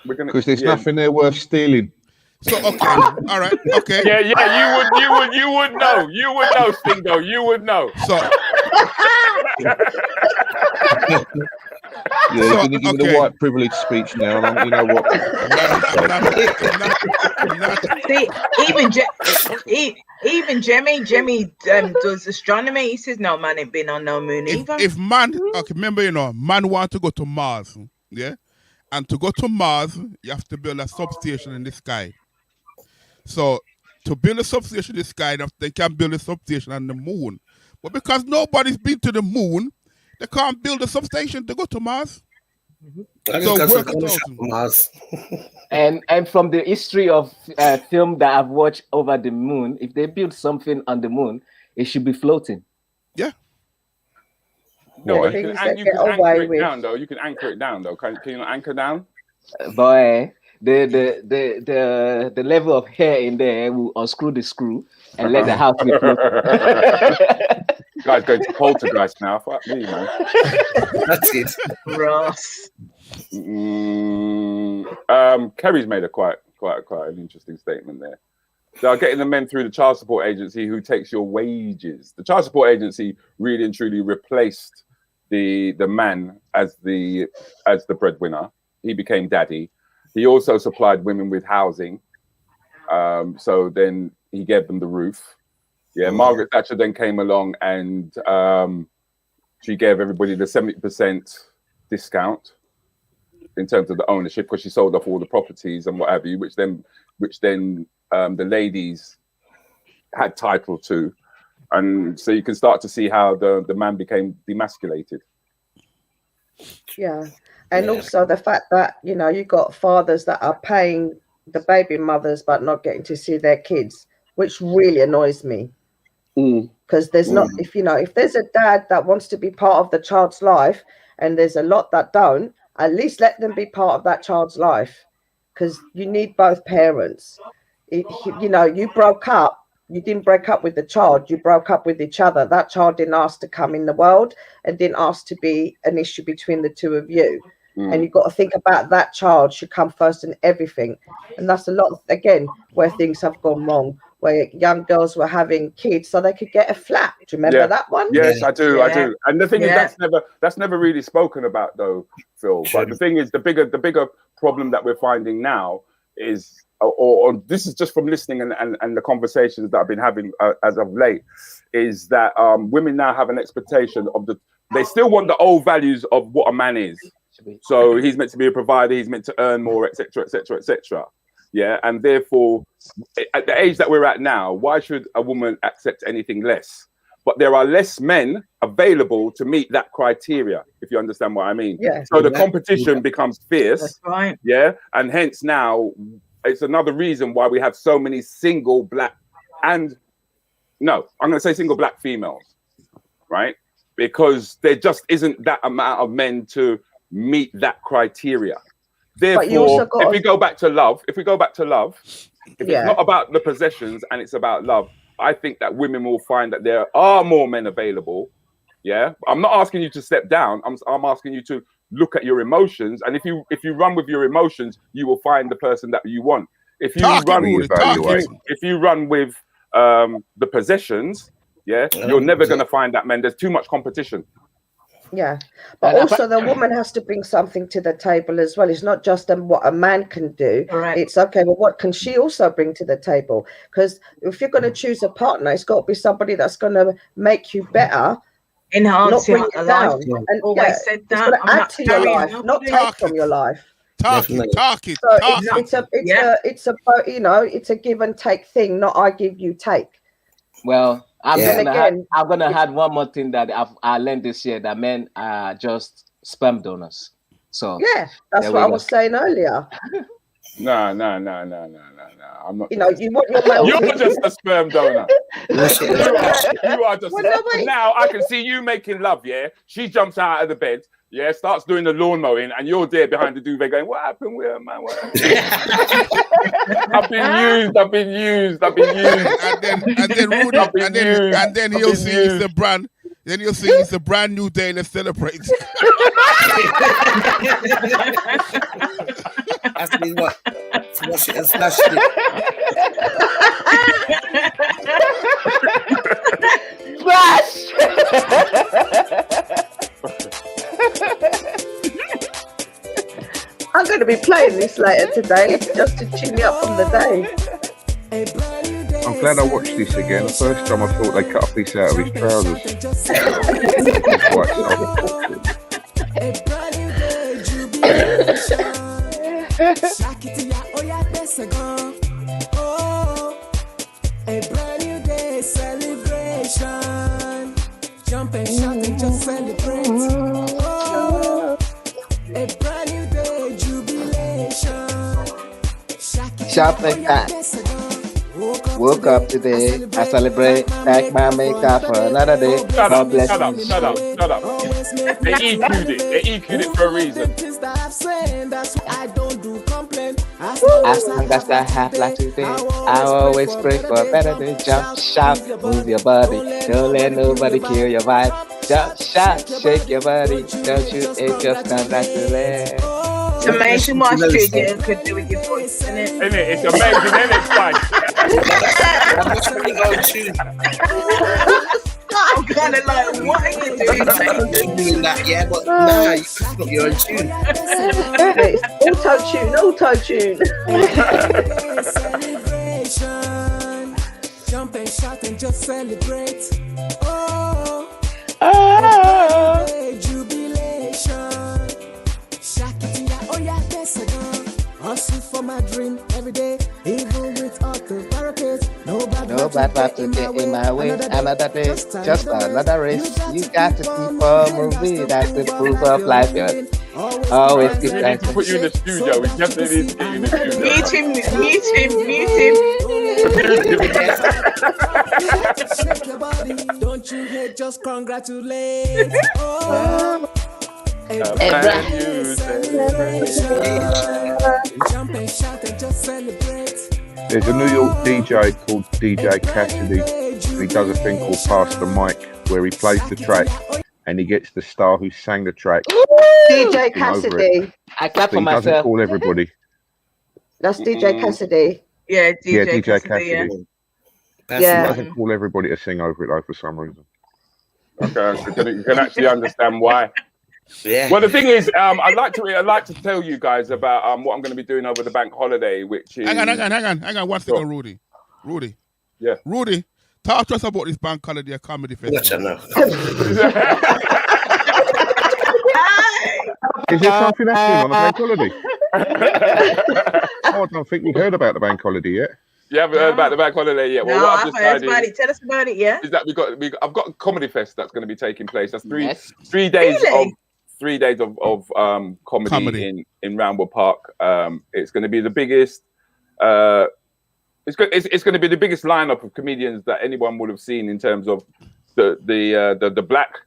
Because there's nothing there worth stealing. So okay, all right, okay. Yeah, you would know. You would know, Stingo. You would know. So you're going to give me the white privilege speech now, and you know what? See, even Jemmy does astronomy. He says, no, man ain't been on no moon either. If man, okay, remember, you know, man want to go to Mars, yeah? And to go to Mars, you have to build a substation in the sky. So to build a substation in the sky, they can build a substation on the moon. But because nobody's been to the moon, they can't build a substation to go to Mars. So work it out. Mars. And from the history of film that I've watched over the moon, if they build something on the moon, it should be floating. Yeah. No, you can anchor it down though. You can anchor it down though. Can you not anchor down? Boy, the level of hair in there will unscrew the screw and let the house be floating. Guy's going to poltergeist now. Fuck me, man. That's it. Ross. Kerry's made a quite an interesting statement there. They are getting the men through the child support agency who takes your wages. The child support agency really and truly replaced the man as the breadwinner. He became daddy. He also supplied women with housing. So then he gave them the roof. Yeah, Margaret Thatcher then came along and she gave everybody the 70% discount in terms of the ownership because she sold off all the properties and what have you, which then the ladies had title to. And so you can start to see how the man became demasculated. Yeah. And also the fact that, you know, you got fathers that are paying the baby mothers but not getting to see their kids, which really annoys me. Because there's not, if there's a dad that wants to be part of the child's life and there's a lot that don't, at least let them be part of that child's life, because you need both parents. You broke up, you didn't break up with the child, you broke up with each other. That child didn't ask to come in the world and didn't ask to be an issue between the two of you. And you've got to think about that child should come first in everything. And that's a lot, again, where things have gone wrong, where young girls were having kids so they could get a flat. Do you remember that one? Yes, I do. And the thing is, that's never really spoken about though, Phil. But the thing is, the bigger problem that we're finding now is, or this is just from listening and the conversations that I've been having as of late, is that women now have an expectation of they still want the old values of what a man is. So he's meant to be a provider, he's meant to earn more, etc., etc., etc. Yeah, and therefore, at the age that we're at now, why should a woman accept anything less? But there are less men available to meet that criteria, if you understand what I mean. Yeah. So the competition becomes fierce. That's right. Yeah, and hence now, it's another reason why we have so many single black single black females, right? Because there just isn't that amount of men to meet that criteria. Therefore, if we go back to love, if it's not about the possessions and it's about love, I think that women will find that there are more men available Yeah, I'm not asking you to step down. I'm asking you to look at your emotions, and if you run with your emotions, you will find the person that you want. If you run with the possessions, you're never going to find that man. There's too much competition. Yeah, but also the woman has to bring something to the table as well. It's not just what a man can do. Correct. It's okay, but what can she also bring to the table? Because if you're going to choose a partner, it's got to be somebody that's going to make you better, enhance your life. And always said that. It's going to add to your life, not take from your life. Talk it. So it's a it's a give and take thing, not I give you take. Well, I'm gonna add one more thing that I learned this year, that men are just sperm donors. So yeah, that's what I was saying earlier. No. I'm not. You want your man. You're just a sperm donor. You are just. Now I can see you making love. Yeah, she jumps out of the bed. Yeah, starts doing the lawn mowing, and you're there behind the duvet going, "What happened with her, man? What happened?" I've been used. And then he'll see it's the brand. Then you'll see it's a brand new day. Let's celebrate. Ask me what? Wash it and slash it. Slash! I'm going to be playing this later today just to tune me up from the day. I'm glad I watched this again. The first time I thought they cut a piece out of his trousers. A brand new day celebration. Jump and shout and just celebrate. Oh, a brand new day jubilation. Shout like that. Woke up today, I celebrate, pack my makeup for another day. Shut up. They EQ'd it for a reason. As long as I have like today, I always pray for a better day. Jump, shout, move your body. Don't let nobody kill your vibe. Jump, shout, shake your body. Don't you just congratulate. It's amazing what a studio could do with your voice, isn't it? Isn't it? It's amazing, isn't it, Spike? I'm kind of like, what are you doing? Doing that, yeah, but nah, it's not your own tune. It's auto-tune. Celebration. Jump and shout and just celebrate. Jubilation. Oh yeah, that's a gun. Hustle for my dream every day, even with all the barricades. No bad to get in my way. Another day, just another race. You got to keep on moving. That's the proof of life. Always keep trying to put you in the studio. We definitely need to get you in the studio. Shake your body. Don't you hate? Just congratulate. A brand new celebration. Jump and shout and just celebrate. There's a New York DJ called DJ Cassidy. He does a thing called Pass the Mic, where he plays the track and he gets the star who sang the track. DJ Cassidy. I clap for He myself. doesn't call everybody. That's DJ Cassidy. Yeah, DJ Cassidy. Yeah. He doesn't call everybody to sing over it though for some reason. Okay, so you can actually understand why. Yeah. Well, the thing is, I'd like to tell you guys about what I'm going to be doing over the bank holiday, which is. Hang on. 1 second, Rudi. Yeah. Rudy, talk to us about this bank holiday comedy festival. Is there something happening on the bank holiday? I don't think we've heard about the bank holiday yet. You haven't heard about the bank holiday yet? Well, No, what I've I've heard decided about it. Tell us about it, yeah? is that I've got a comedy fest that's going to be taking place. That's three days of comedy in Ramble Park. It's going to be the biggest. It's going to be the biggest lineup of comedians that anyone would have seen in terms of the black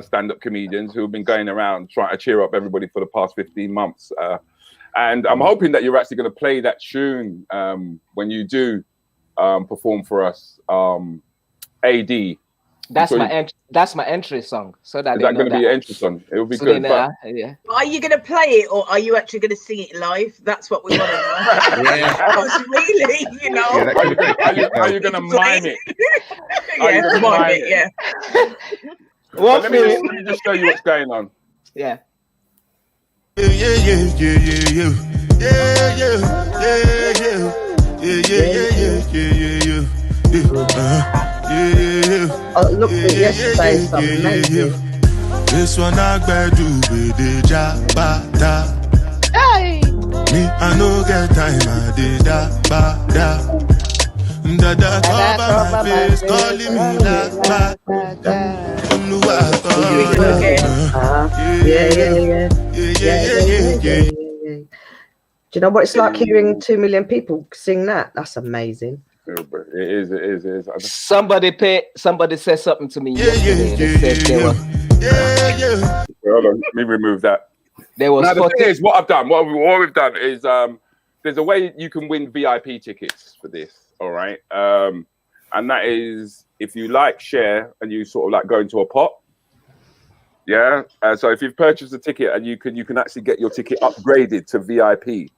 stand-up comedians who have been going around trying to cheer up everybody for the past 15 months. And I'm hoping that you're actually going to play that tune when you do perform for us. AD, That's my entry song. So that is that going to be your entry song? It will be good. But... yeah. Are you going to play it, or are you actually going to sing it live? That's what we want to know. Because really, you know, are you going to mime it? Yeah, mime it. Yeah. Let me just show you what's going on. Yeah. Oh, look at yesterday's amazing. This one I do with the jabata. Hey! Me, I no get time, I did that, Dada cover my face, calling me that. Yeah. Do you know what it's like hearing 2 million people sing that? That's amazing. It is. Somebody said something to me yesterday. They said Hold on, let me remove that. There was. Now the thing is, what we've done is there's a way you can win VIP tickets for this. All right, and that is if you share and you sort of like go into a pot. Yeah. So if you've purchased a ticket and you can actually get your ticket upgraded to VIP.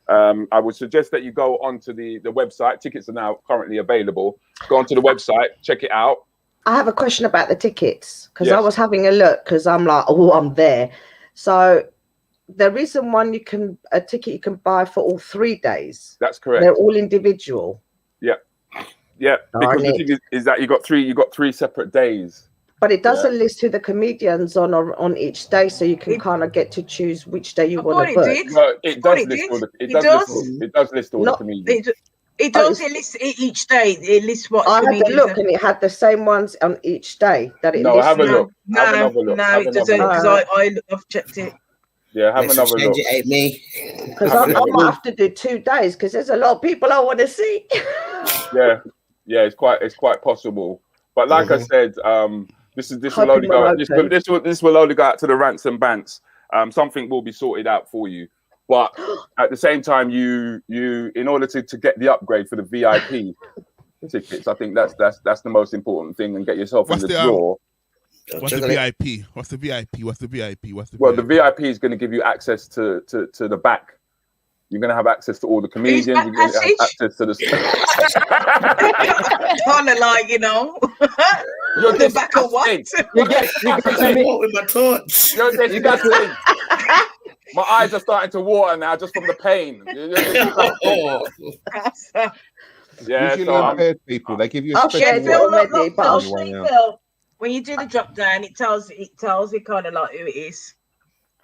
I would suggest that you go onto the website. Tickets are now currently available. Go onto the website, check it out. I have a question about the tickets because I was having a look because I'm like, oh, I'm there. So there isn't a ticket you can buy for all 3 days. That's correct. They're all individual. Yeah. Because the thing is that you got three separate days. But it doesn't list who the comedians on each day, so you can kind of get to choose which day you want to book. It does list all the comedians. It does. It lists each day. It lists what. I had to look, and it had the same ones on each day. No, have a look. No, it doesn't. Because I've checked it. Yeah, have another look. It ain't me. Because I might have to do 2 days because there's a lot of people I want to see. Yeah, it's quite possible. But like I said, this will only go out. This will only go out to the Rants and Bants. Something will be sorted out for you. But at the same time, you in order to get the upgrade for the VIP tickets, I think that's the most important thing, and get yourself in the draw. What's the VIP? What's the VIP? The VIP is going to give you access to the back. You're going to have access to all the comedians. You're going to have access to the. Kind of like, you know. You're the back of what? You get me with my torch. You got to. My eyes are starting to water now just from the pain. Yeah, so people they give you. I'll share Phyll already, but I'll show you Phyll. When you do the drop down, it tells you kind of like who it is.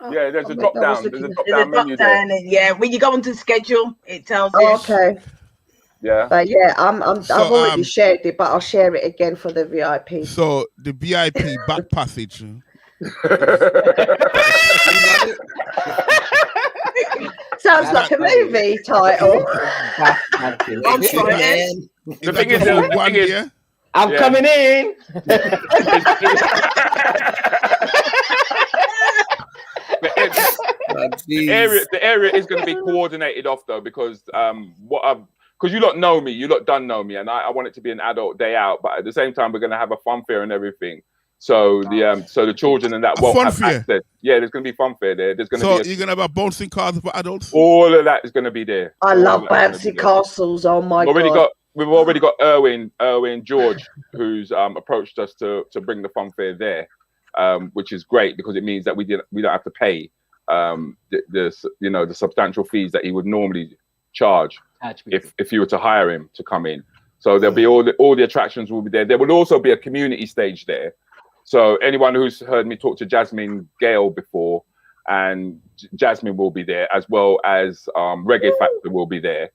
Yeah, there's a drop down. There's a drop down menu there. Yeah, when you go onto the schedule, it tells you. Okay. Yeah. But yeah, I've already shared it, but I'll share it again for the VIP. So the VIP back passage. Sounds like a movie title. The thing is, I'm coming in. The area is going to be coordinated off though, because because you lot know me, you lot done know me, and I want it to be an adult day out, but at the same time we're going to have a fun fair and everything. So the children and that won't have access. Yeah, there's going to be fun fair there. There's going to be. You're going to have a bouncing castle for adults. All of that is going to be there. I love bouncy castles. Oh my god! We've already got Erwin George, who's approached us to bring the fun fair there, which is great because it means that we don't have to pay the substantial fees that he would normally charge if you were to hire him to come in. So there'll be all the attractions will be there. There will also be a community stage there. So anyone who's heard me talk to Jasmine Gale before, and Jasmine will be there, as well as Reggae Factor will be there.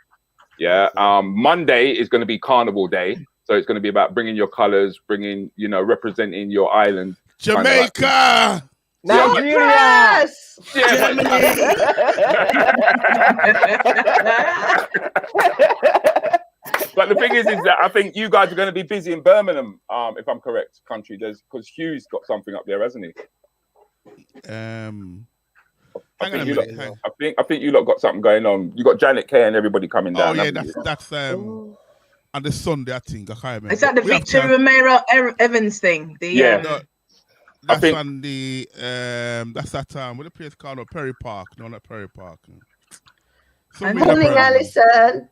Yeah. Monday is going to be Carnival Day, so it's going to be about bringing your colours, representing your island. Jamaica. Nigeria. But the thing is that I think you guys are going to be busy in Birmingham, if I'm correct, country. Because Hugh's got something up there, hasn't he? I think you lot got something going on. You got Janet Kay and everybody coming down. Oh yeah, that's on the Sunday, I think. I can't remember. Is that the Victor Romero Evans thing? No, that's think... on the that's that what the place called? No, Perry Park. No, not Perry Park. Morning, Alison.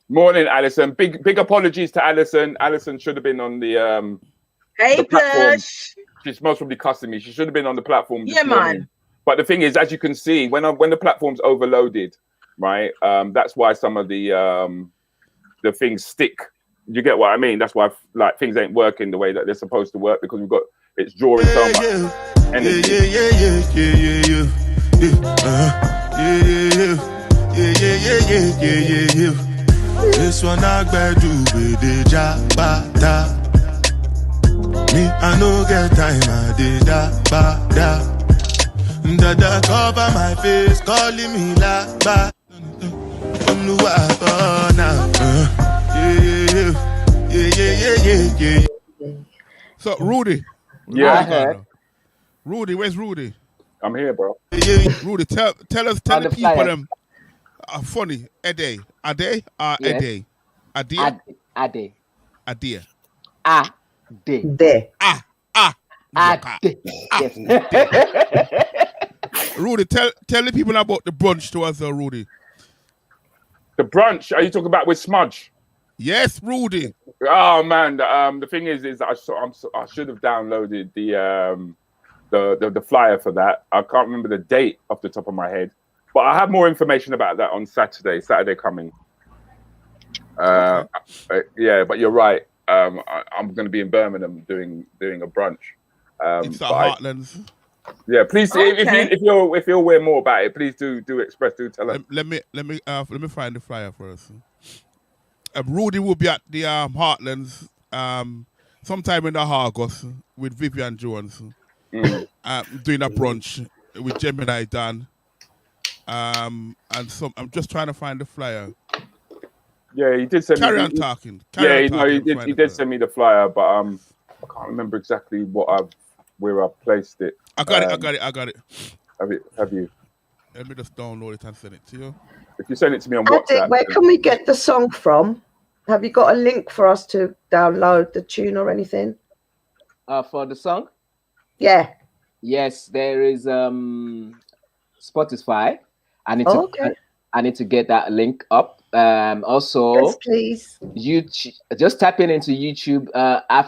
Morning, Alison. Big apologies to Alison. Alison should have been on the Hey, Plush. She's most probably cussing me. She should have been on the platform this morning. Man. But the thing is, as you can see, when the platform's overloaded, right? That's why some of the things stick. You get what I mean? That's why like things ain't working the way that they're supposed to work because it's drawing so much energy. This one I do with the jabata. Me, I no get time, I did da. Dada cover my face, calling me like ba. So, Rudi. Yeah. Rudi, where's Rudi? I'm here, bro. Rudy, tell the people them funny. Ade. Ade. Rudi, tell the people about the brunch to us, Rudi. The brunch? Are you talking about with Smudge? Yes, Rudi. Oh man, the thing is I should have downloaded the flyer for that. I can't remember the date off the top of my head, but I have more information about that on Saturday coming. Yeah, but you're right. I'm going to be in Birmingham doing a brunch. It's the Heartlands. Yeah, please. If you're aware more about it, please do tell us. Let me find the flyer first. Rudi will be at the Heartlands sometime in August with Vivian Jones, doing a brunch with Gemini Dan, and I'm just trying to find the flyer. Yeah, he did send Carry me. on talking. He did send me the flyer, but I can't remember exactly where I placed it. I got it. Have you? Let me just download it and send it to you. If you send it to me on WhatsApp. Where can we get the song from? Have you got a link for us to download the tune or anything? For the song? Yeah. Yes, there is Spotify. I need to get that link up. Also, yes, please. YouTube. Just tap into YouTube.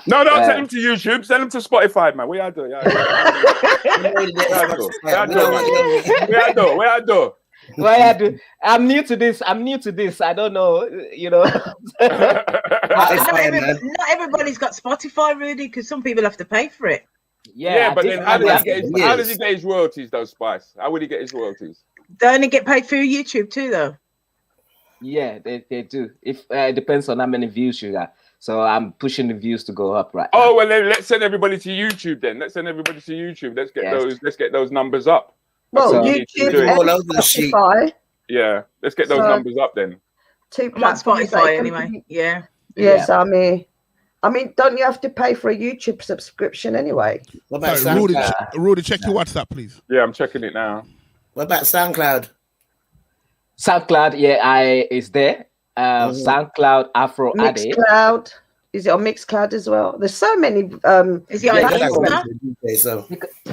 No, don't send them to YouTube. Send them to Spotify, man. Where I do? Where I do? I'm new to this. I don't know. Not everybody's got Spotify, Rudy, because some people have to pay for it. Yeah, but then how does he get his royalties, though, Spice? How would he get his royalties? They only get paid through YouTube too, though. Yeah, they do. If it depends on how many views you got. So I'm pushing the views to go up right now. Oh well, then let's send everybody to YouTube then. Let's get those numbers up. Well, YouTube and Spotify. Yeah, let's get those numbers up then. Two platforms, Spotify anyway. Yeah. Yes, I mean, don't you have to pay for a YouTube subscription anyway? What about Rudi, check your WhatsApp, please. Yeah, I'm checking it now. What about SoundCloud? SoundCloud, is there. SoundCloud, Afro Ade. Mixcloud. Is it on Mixcloud as well? There's so many. Is it on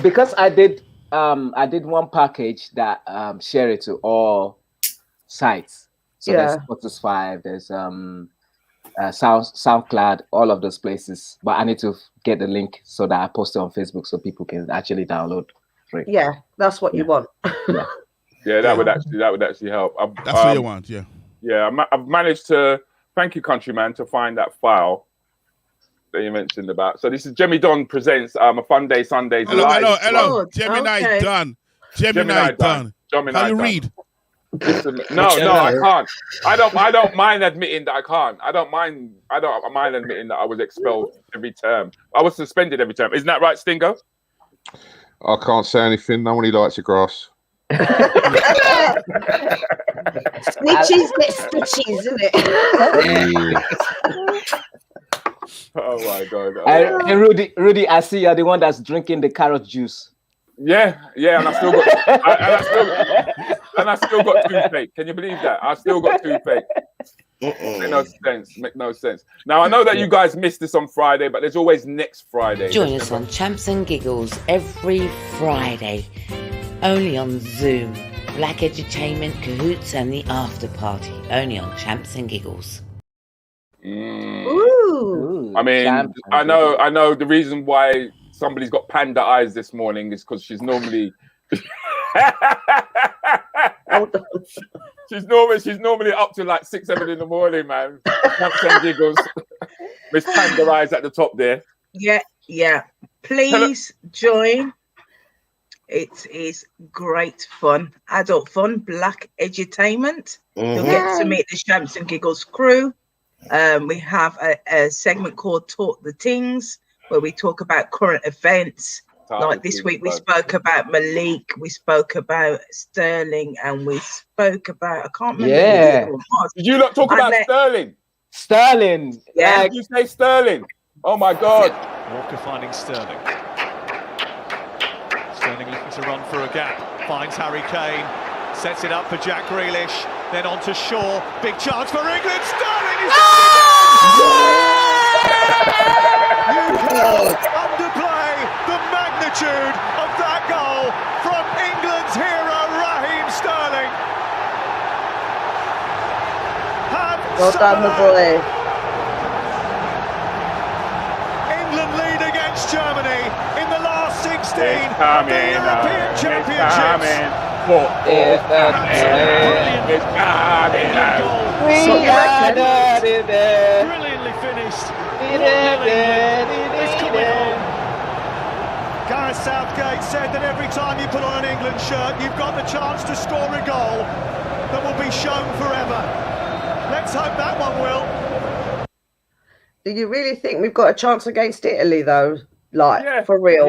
because I did one package that share it to all sites. So there's Spotify, there's SoundCloud, all of those places. But I need to get the link so that I post it on Facebook so people can actually download free. Yeah, that's what you want. Yeah, that would actually help. That's what you want, yeah. Yeah, I've managed to, thank you, Countryman, to find that file that you mentioned about. So this is Jemmy Don presents a Fun Day Sundays live. Hello. Gemini Don. Gemini Don. Can you read? Listen, no, I can't. I don't mind admitting that I can't. I don't mind admitting that I was expelled every term. I was suspended every term. Isn't that right, Stingo? I can't say anything. No one likes the grass. Snitches get stitches, isn't it? Oh my god! And Rudi, I see you're the one that's drinking the carrot juice. Yeah, and I still got toothache. Can you believe that? I still got toothache. Make no sense. Make no sense. Now I know that you guys missed this on Friday, but there's always next Friday. Join us on Champs and Giggles every Friday, only on Zoom. Black Edutainment, Cahoots, and the After Party, only on Champs and Giggles. Ooh. I mean, I know. The reason why somebody's got panda eyes this morning is because she's normally. She's normally up to like 6, 7 in the morning, man. Champs and Giggles. Miss Panda Eyes at the top there. Yeah. Please join. It is great fun, adult fun, Black Edutainment. You'll get to meet the Champs and Giggles crew. We have a segment called Talk the Tings, where we talk about current events. Like this week, we spoke about Malik, we spoke about Sterling, and we spoke about, I can't remember. Yeah. Did you not talk about Sterling? Sterling. Yeah. Did you say Sterling? Oh my God. Walker finding Sterling. Sterling looking to run for a gap. Finds Harry Kane. Sets it up for Jack Grealish. Then on to Shaw. Big chance for England. Sterling is underplay the magnitude of that goal from England's hero Raheem Sterling. Well done, the boy. England lead against Germany in the last 16 of the European Championships. Brilliantly finished. It's coming home. Gareth Southgate said that every time you put on an England shirt, you've got the chance to score a goal that will be shown forever. Let's hope that one will. Do you really think we've got a chance against Italy, though? Like, for real?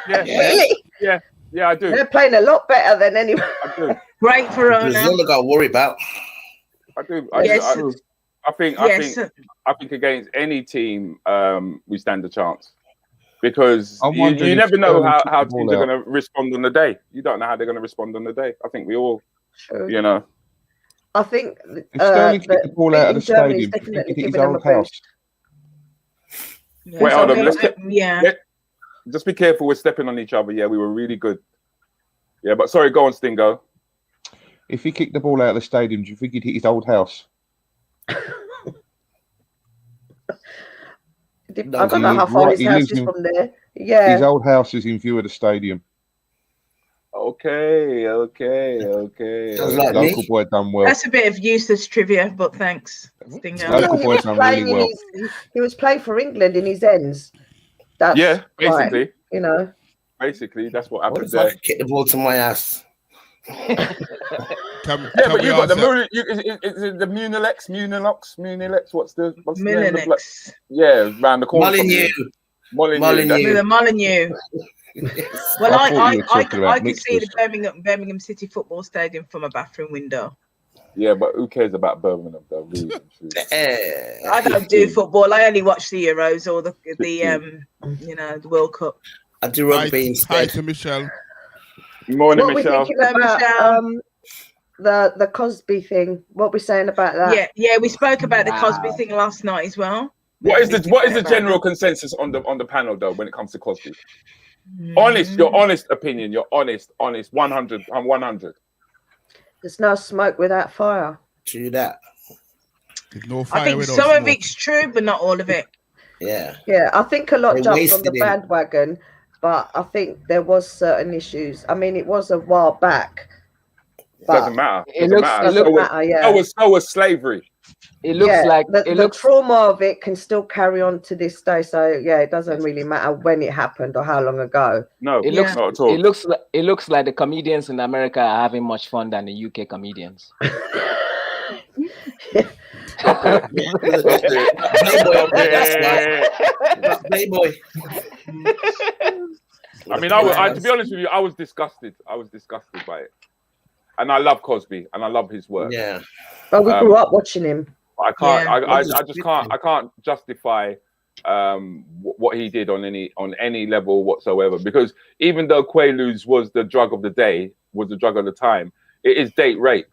Really? Yeah, I do. They're playing a lot better than anyone. I do. Great for Brazil, I got to worry about. I do. I think against any team, we stand a chance. Because you never know how teams are going to respond on the day. You don't know how they're going to respond on the day. I think we all, you know. I think Sterling kicked the ball out of the stadium. He hit his own house. Wait, hold on. Just be careful. We're stepping on each other. Yeah, we were really good. Yeah, but sorry, go on, Stingo. If he kicked the ball out of the stadium, do you think he'd hit his old house? I don't know how far his house is from there. Yeah. His old house is in view of the stadium. Okay. Local boy done well. That's a bit of useless trivia, but thanks, Stingo. Local boy done really well. He was playing for England in his ends. That's basically. Right, you know. Basically, that's what happened there. What if I kick the ball to my ass? But you got the Munilex. What's the name? Round the corner. Molyneux. The Molyneux. Well, I could see the Birmingham City Football Stadium from a bathroom window. Yeah, but who cares about Birmingham though? Really, I don't do football. I only watch the Euros or the the World Cup. I do rugby instead. Hi to Michelle. Morning, what Michelle. What we thinking about the Cosby thing? What we saying about that? Yeah, we spoke about the Cosby thing last night as well. What is the general consensus on the panel though when it comes to Cosby? Your honest opinion. Your honest 100. I'm 100. There's no smoke without fire. True that. No fire I think some of it's true, but not all of it. Yeah. Yeah, I think a lot jumped on the bandwagon, but I think there was certain issues. I mean, it was a while back. Doesn't matter. So was slavery. It looks like the trauma of it can still carry on to this day. So yeah, it doesn't really matter when it happened or how long ago. No, it looks not at all. It looks like the comedians in America are having much fun than the UK comedians. Playboy. I mean, to be honest with you, I was disgusted. I was disgusted by it. And I love Cosby and I love his work. Yeah. But we grew up watching him. I can't. I just can't. I can't justify what he did on any level whatsoever. Because even though Quaaludes was the drug of the day, was the drug of the time, it is date rape.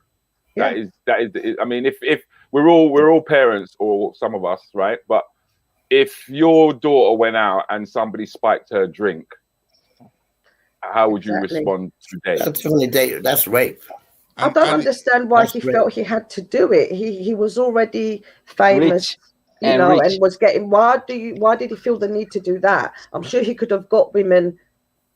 Yeah. That is. I mean, if we're all parents, or some of us, right? But if your daughter went out and somebody spiked her drink, how would you respond today? That's rape. I don't understand why he felt he had to do it. He was already famous, and was getting. Why did he feel the need to do that? I'm sure he could have got women,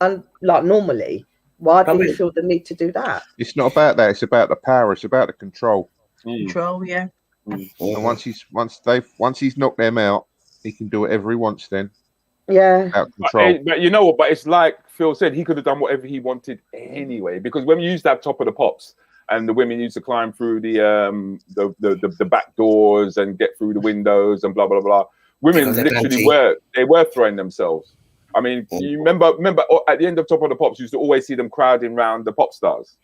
and like normally. Why did he feel the need to do that? It's not about that. It's about the power. It's about the control. Control, yeah. And once he's knocked them out, he can do whatever he wants. Then, out control. But you know what? But it's like Phil said, he could have done whatever he wanted anyway. Because when we used to have Top of the Pops, and the women used to climb through the back doors and get through the windows and blah blah blah. Women literally were throwing themselves. I mean, you remember at the end of Top of the Pops, you used to always see them crowding around the pop stars,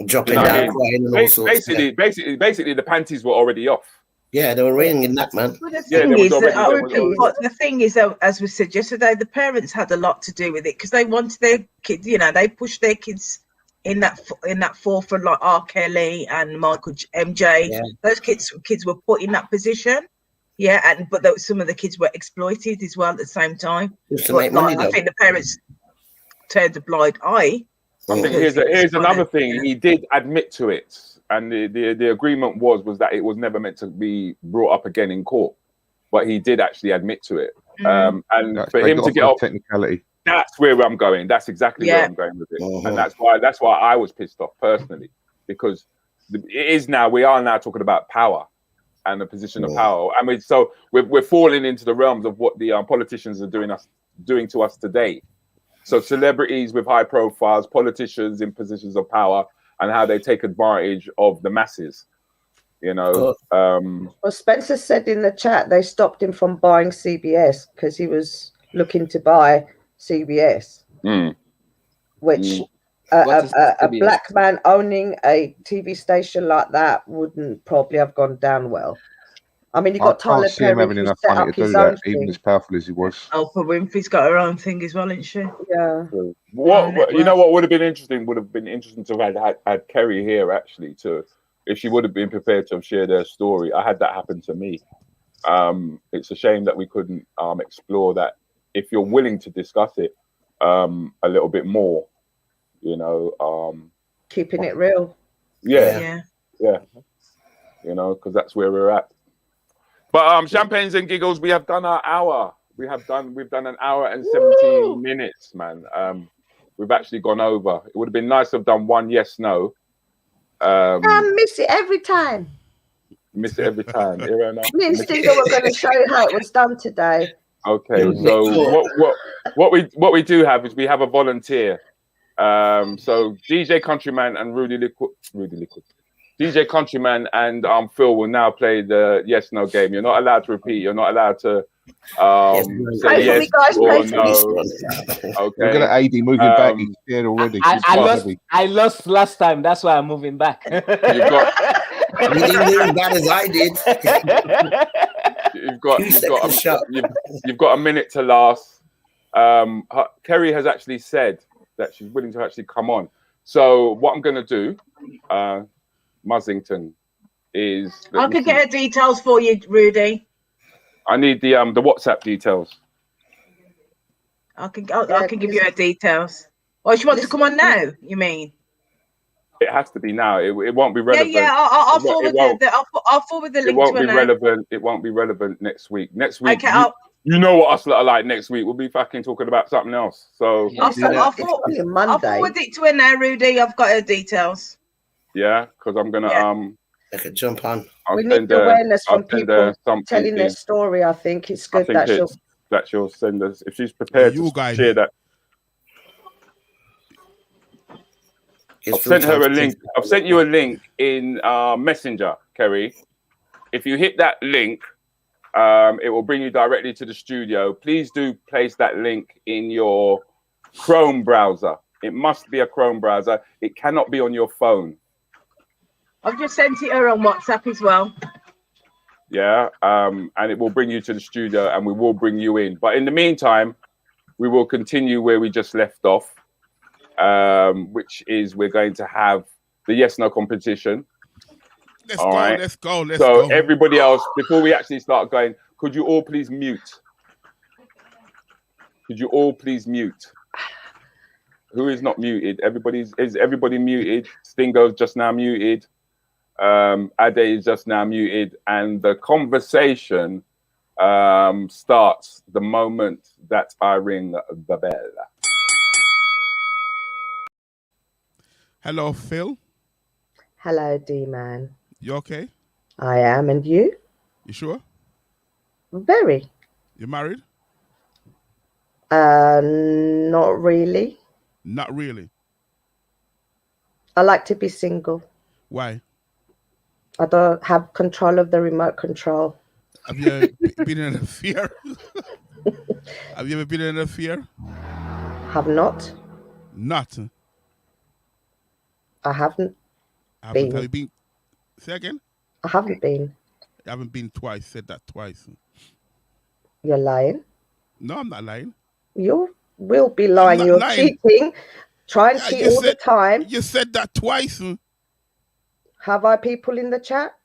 dropping down, crying and all sorts. Basically, the panties were already off. Yeah, they were ringing that, man. Well, the thing is, as we said yesterday, the parents had a lot to do with it because they wanted their kids. You know, they pushed their kids in that forefront, like R. Kelly and Michael MJ. Yeah. Those kids were put in that position. Yeah, but some of the kids were exploited as well at the same time. I think the parents turned a blind eye. I think here's another thing. He did admit to it, and the agreement was that it was never meant to be brought up again in court. But he did actually admit to it, and for him to get off technicality. That's where I'm going. That's exactly where I'm going with it, and that's why I was pissed off personally, because we are now talking about power and the position of power. I mean, so we're falling into the realms of what the politicians are doing to us today. So celebrities with high profiles, politicians in positions of power, and how they take advantage of the masses. You know. Well, Spencer said in the chat they stopped him from buying CBS because he was looking to buy CBS, which a black man owning a TV station like that wouldn't probably have gone down well. I mean, you got Tyler Perry having enough money to do that, even as powerful as he was. Oprah Winfrey's got her own thing as well, isn't she? Yeah. You know what would have been interesting? Would have been interesting to have had Kerry here actually, if she would have been prepared to have shared her story. I had that happen to me. It's a shame that we couldn't explore that. If you're willing to discuss it a little bit more, you know, keeping it real. Yeah. You know, because that's where we're at. But Champagnes and Giggles, we have done our hour. We've done an hour and 17 minutes, man. We've actually gone over. It would have been nice to have done one yes, no. I miss it every time. Miss it every time. Me and Stingo were going to show you how it was done today. Okay, so what we do have is we have a volunteer. So DJ Countryman and Rudi Lickwood. DJ Countryman and Phyll will now play the yes no game. You're not allowed to repeat. You're not allowed to say yes or no. Okay. We're gonna AD moving back. He's scared already. I lost last time. That's why I'm moving back. You didn't do as bad as I did. You've got a minute to last. Kerry has actually said that she's willing to actually come on. So what I'm going to do, Muzzington, is I could get her details for you, Rudi. I need the WhatsApp details. I can give you her details. Oh, she wants to come on now. You mean? It has to be now. It won't be relevant. Yeah. I'll forward the link. It won't be relevant. It won't be relevant next week. Next week, you know what us are like. Next week, we'll be fucking talking about something else. So I'll forward it to her now, Rudi. I've got her details. Yeah, because I'm gonna I could jump on. We need awareness from people telling their story. I think it's good that she'll send us if she's prepared to share that. I've sent her a link. I've sent you a link in Messenger, Kerry. If you hit that link, it will bring you directly to the studio. Please do place that link in your Chrome browser. It must be a Chrome browser. It cannot be on your phone. I've just sent it her on WhatsApp as well. Yeah, and it will bring you to the studio, and we will bring you in. But in the meantime, we will continue where we just left off, which is we're going to have the yes/no competition. Let's go. So everybody else, before we actually start going, could you all please mute? Could you all please mute? Who is not muted? Is everybody muted? Stingo's just now muted. Ade is just now muted, and the conversation starts the moment that I ring the bell. Hello, Phyll. Hello, Dee Man. You okay? I am, and you? You sure? Very. You married? Not really. Not really. I like to be single. Why? I don't have control of the remote control. Have you been in an affair? Have you ever been in an affair? Have not. Not. I haven't been. Have you been? Say again? I haven't been. You haven't been twice. Said that twice. You're lying. No, I'm not lying. You will be lying. You're lying. cheating. Try and cheat all the time. You said that twice. Have I people in the chat?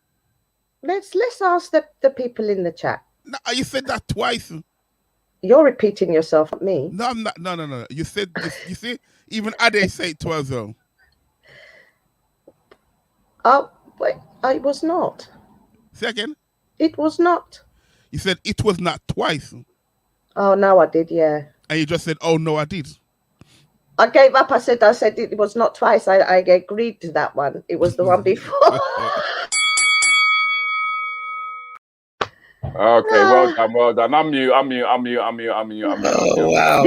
Let's ask the people in the chat. No, you said that twice. You're repeating yourself, not me. No, I'm not. No. You said this. You see, even Ade say it twice though. Oh, wait, it was not. Say again? It was not. You said it was not twice. Oh, no, I did, yeah. And you just said, oh, no, I did. I gave up. I said it was not twice. I agreed to that one. It was the one before. Okay, well done. I'm mute. Oh, wow.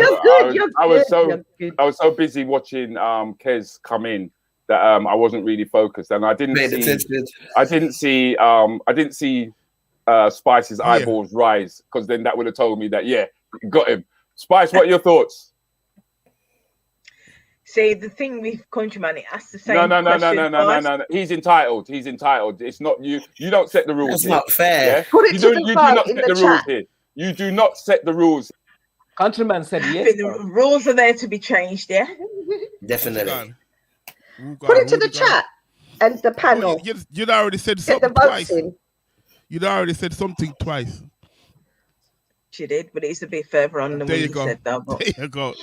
I was so busy watching Kez come in that I wasn't really focused, and I didn't see Spice's eyeballs rise, because then that would have told me that got him. Spice, what are your thoughts? See, the thing with Countryman, it asks the same question. No. He's entitled. It's not you. You don't set the rules. That's here. not fair. Yeah? Put it You to do the not vote set in the the rules chat. here. You do not set the rules. Countryman said yes. The rules are there to be changed, yeah? Definitely. Put it to the chat and the panel. You'd already said Get something the twice. votes in. You'd already said something twice. She did, but it's a bit further on than There when you you go. said that. But... There you go.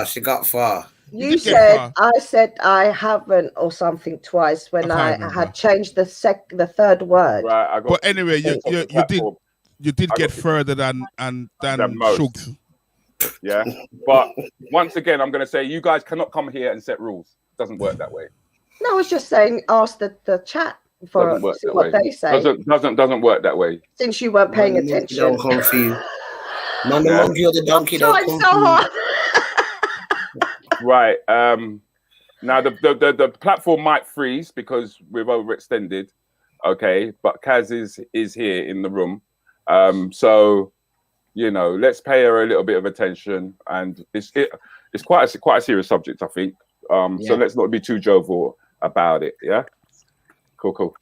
She got far. You said I said I haven't or something twice when I had changed the third word. Right, but anyway, you did get further than most. Shugs. Yeah, but once again, I'm going to say you guys cannot come here and set rules. It doesn't work that way. No, I was just saying, ask the chat for what they say. Doesn't work that way. Since you weren't paying attention. Don't confuse. Man, the monkey or the donkey don't confuse. So hard. Right. Now the platform might freeze because we've overextended. Okay, but Kaz is here in the room. So let's pay her a little bit of attention, and it's quite a serious subject, I think. So let's not be too jovial about it. Yeah. Cool.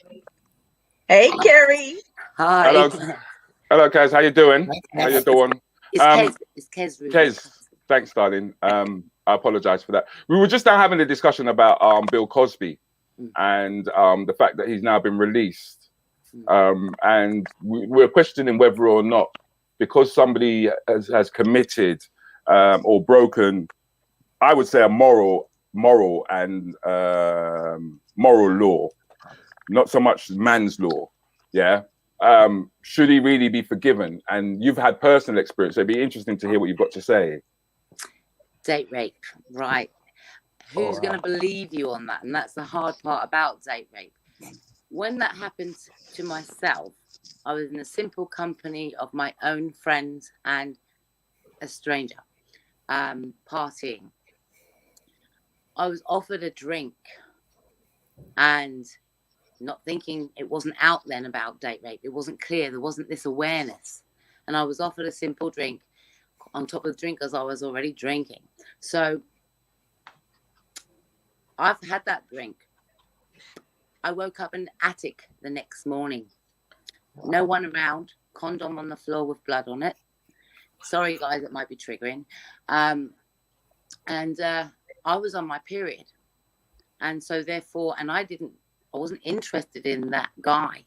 Hey, Kerry. Hi. Hello, Kaz. How you doing? How you doing? It's Kez. Kez, thanks, darling. I apologize for that. We were just now having a discussion about Bill Cosby and the fact that he's now been released. And we're questioning whether or not, because somebody has committed or broken, I would say, a moral and moral law, not so much man's law. Yeah. Should he really be forgiven? And you've had personal experience, so it'd be interesting to hear what you've got to say. Date rape, right? Who's going to believe you on that? And that's the hard part about date rape. When that happened to myself, I was in a simple company of my own friends and a stranger, partying. I was offered a drink and not thinking, it wasn't out then about date rape. It wasn't clear. There wasn't this awareness. And I was offered a simple drink on top of the drink as I was already drinking. So I've had that drink. I woke up in the attic the next morning. No one around, condom on the floor with blood on it. Sorry, guys, it might be triggering. And I was on my period. And so therefore, and I didn't I wasn't interested in that guy.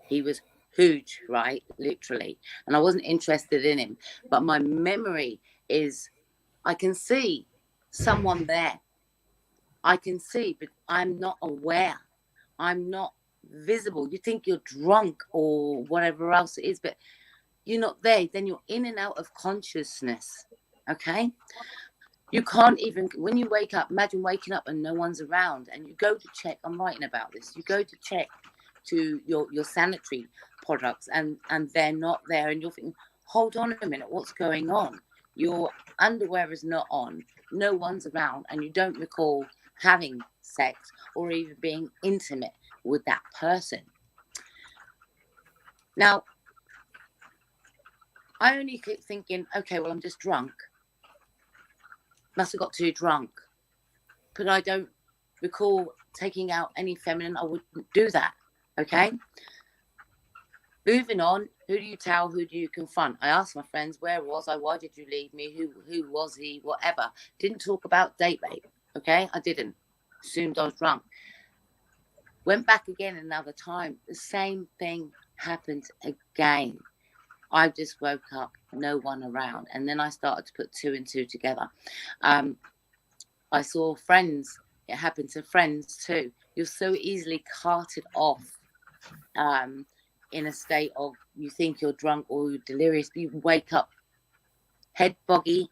He was huge, right? Literally. And I wasn't interested in him. But my memory is, I can see someone there. I can see, but I'm not aware. I'm not visible. You think you're drunk or whatever else it is, but you're not there. Then you're in and out of consciousness. Okay? You can't even, when you wake up, imagine waking up and no one's around, and you go to check, I'm writing about this, you go to check to your sanitary products and they're not there, and you're thinking, hold on a minute, what's going on? Your underwear is not on, no one's around, and you don't recall having sex or even being intimate with that person. Now, I only keep thinking, okay, well, I'm just drunk. Must have got too drunk. But I don't recall taking out any feminine. I wouldn't do that. Okay? Moving on, who do you tell? Who do you confront? I asked my friends, where was I? Why did you leave me? Who was he? Whatever. Didn't talk about date rape. Okay? I didn't. Assumed I was drunk. Went back again another time. The same thing happened again. I just woke up, no one around. And then I started to put two and two together. I saw friends. It happened to friends too. You're so easily carted off in a state of, you think you're drunk or you're delirious. You wake up head boggy,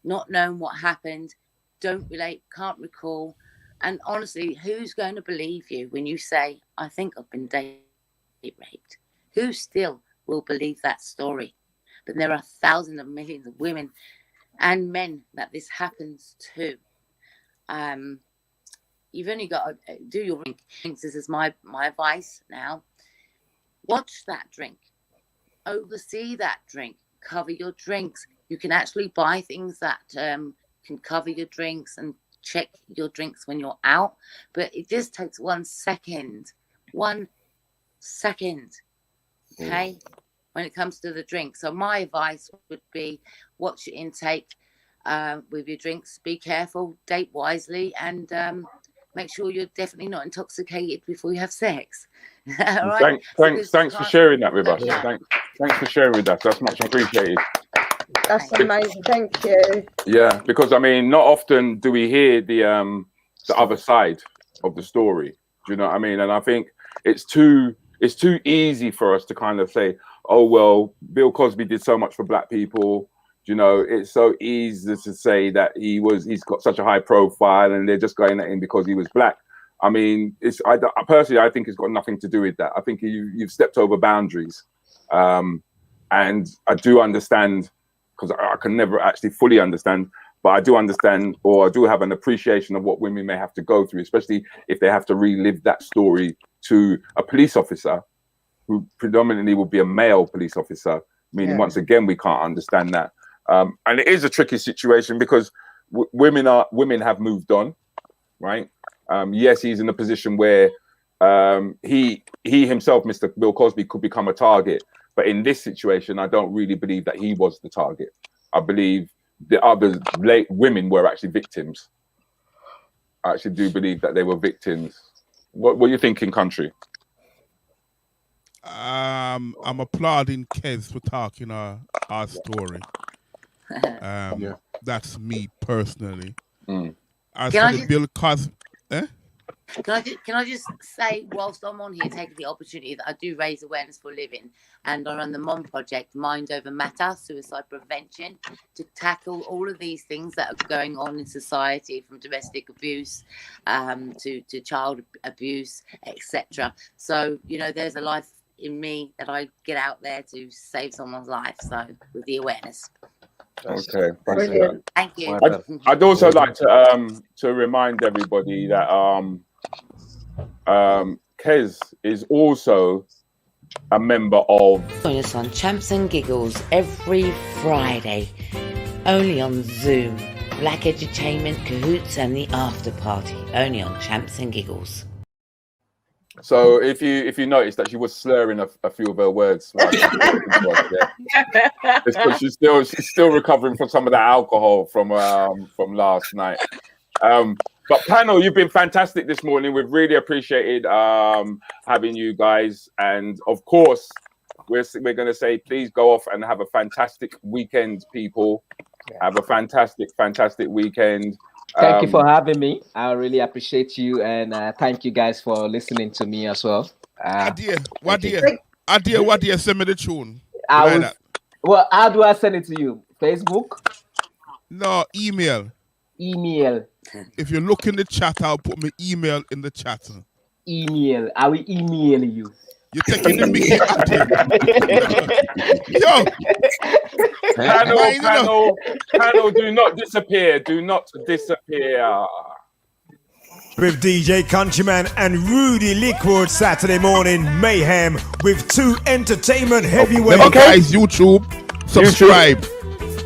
not knowing what happened, don't relate, can't recall. And honestly, who's going to believe you when you say, I think I've been date raped? Who still will believe that story? But there are thousands of millions of women and men that this happens to. You've only got to do your drinks. This is my advice now. Watch that drink. Oversee that drink. Cover your drinks. You can actually buy things that can cover your drinks and check your drinks when you're out. But it just takes 1 second. 1 second. Okay? When it comes to the drink. So my advice would be watch your intake with your drinks. Be careful, date wisely, and make sure you're definitely not intoxicated before you have sex. All right? Thanks for sharing that with us. Thanks for sharing with us. That's much appreciated. That's amazing. Thank you. Yeah, because I mean, not often do we hear the other side of the story. Do you know what I mean? And I think it's too easy for us to kind of say, oh well, Bill Cosby did so much for black people. You know, it's so easy to say that he's got such a high profile and they're just going at him because he was black. I mean, personally, I think it's got nothing to do with that. I think you've stepped over boundaries. And I do understand, because I can never actually fully understand, but I do understand, or I do have an appreciation of what women may have to go through, especially if they have to relive that story to a police officer who predominantly would be a male police officer, meaning once again, we can't understand that. And it is a tricky situation because women have moved on, right? Yes, he's in a position where he himself, Mr. Bill Cosby, could become a target. But in this situation, I don't really believe that he was the target. I believe the other women were actually victims. I actually do believe that they were victims. What are you thinking, country? I'm applauding Kez for talking our story. That's me personally. As for the Bill Cosby, Can I just say, whilst I'm on here, taking the opportunity that I do raise awareness for a living, and I run the MOM project, Mind Over Matter, suicide prevention, to tackle all of these things that are going on in society, from domestic abuse to child abuse, etc. So, you know, there's a life in me that I get out there to save someone's life. So, with the awareness. Okay, thank you. I'd also like to remind everybody that Kez is also a member of. Join us on Champs and Giggles every Friday, only on Zoom. Black Entertainment, Cahoots, and the After Party, only on Champs and Giggles. So if you notice that she was slurring a few of her words, it's because she's still recovering from some of that alcohol from last night. But panel, you've been fantastic this morning. We've really appreciated having you guys, and of course, we're going to say please go off and have a fantastic weekend, people. Have a fantastic weekend. Thank you for having me. I really appreciate you, and thank you guys for listening to me as well. Adia, what do you send me the tune? Well, how do I send it to you? Facebook? No, email. Email. If you look in the chat, I'll put my email in the chat. Email. I will email you. You're taking the mickey out here. Yo! Panel, do not disappear. Do not disappear. With DJ Countryman and Rudi Lickwood Saturday morning mayhem with two entertainment heavyweights. Guys, YouTube,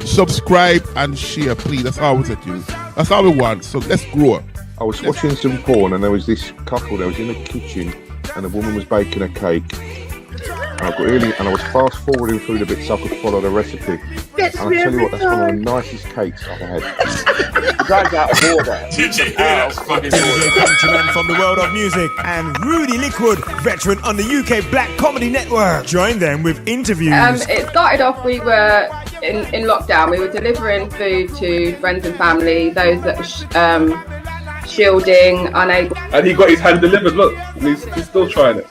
subscribe and share, please. That's all we do. That's all we want. So let's grow. I was watching some porn and there was this couple that was in the kitchen and the woman was baking a cake. And I got really, and I was fast forwarding through the bits so I could follow the recipe. And I tell you what, that's one of the nicest cakes I've had. The guy's out of order. DJ Countryman from the world of music and Rudi Lickwood Veteran on the UK Black Comedy Network. Join them with interviews. It started off, we were in lockdown. We were delivering food to friends and family, those that were shielding, unable. And he got his hand delivered, look. He's still trying it.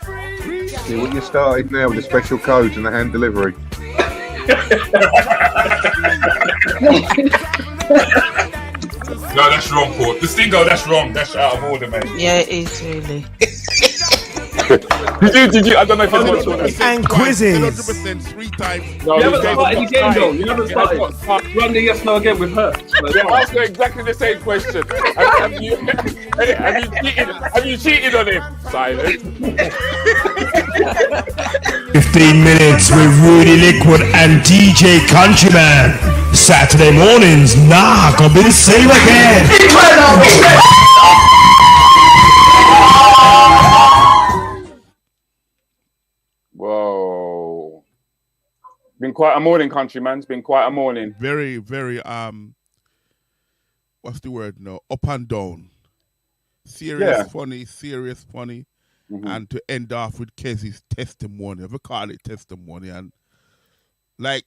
See what you started now with the special codes and the hand delivery. No, that's wrong, Paul. The Stingo, that's wrong. That's out of order, mate. Yeah, it is really. Did you? I don't know if it's watched. And quizzes. 100% 3 times. No, you haven't started the game, though. You haven't started. Run the yes no again with her. Ask her exactly the same question. Have you cheated on him? Silence. 15 minutes with Rudi Lickwood and DJ Countryman. Saturday mornings, gonna be the same again. Whoa. Been quite a morning, Countryman. It's been quite a morning. Very, very, what's the word now? Up and down. Serious, funny. Mm-hmm. And to end off with Kezzy's testimony. I call it testimony. And like,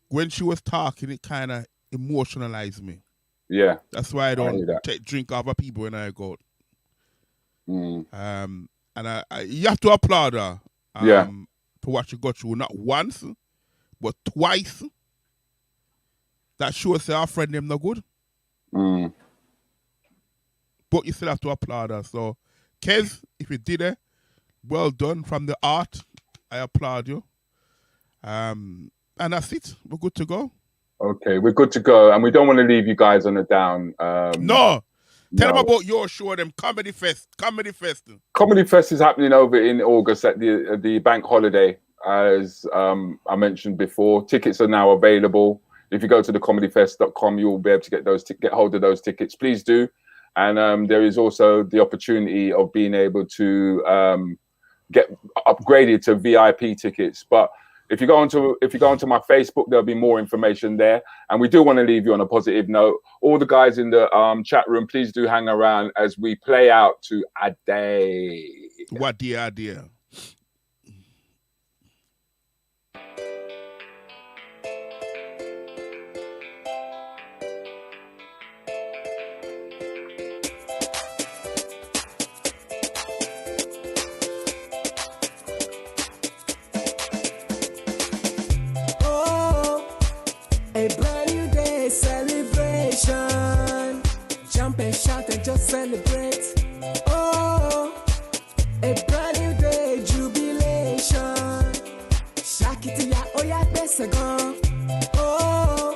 when she was talking, it kind of emotionalized me. Yeah. That's why I don't drink other people when I go out. And you have to applaud her for what she got through, not once, but twice. That shows that our friend them no good. But you still have to applaud her. So, Kez, if you did it, well done from the art. I applaud you. And that's it. We're good to go. Okay, we're good to go. And we don't want to leave you guys on a down. No. Tell them about your show, them Comedy Fest. Comedy Fest is happening over in August at the bank holiday, as I mentioned before. Tickets are now available. If you go to thecomedyfest.com, you'll be able to get hold of those tickets. Please do. And there is also the opportunity of being able to get upgraded to VIP tickets. But if you go onto my Facebook, there'll be more information there. And we do want to leave you on a positive note. All the guys in the chat room, please do hang around as we play out to Ade. What the idea? A brand new day celebration. Jump and shout and just celebrate. Oh, a brand new day jubilation. Shakiti ya oya besagon. Oh,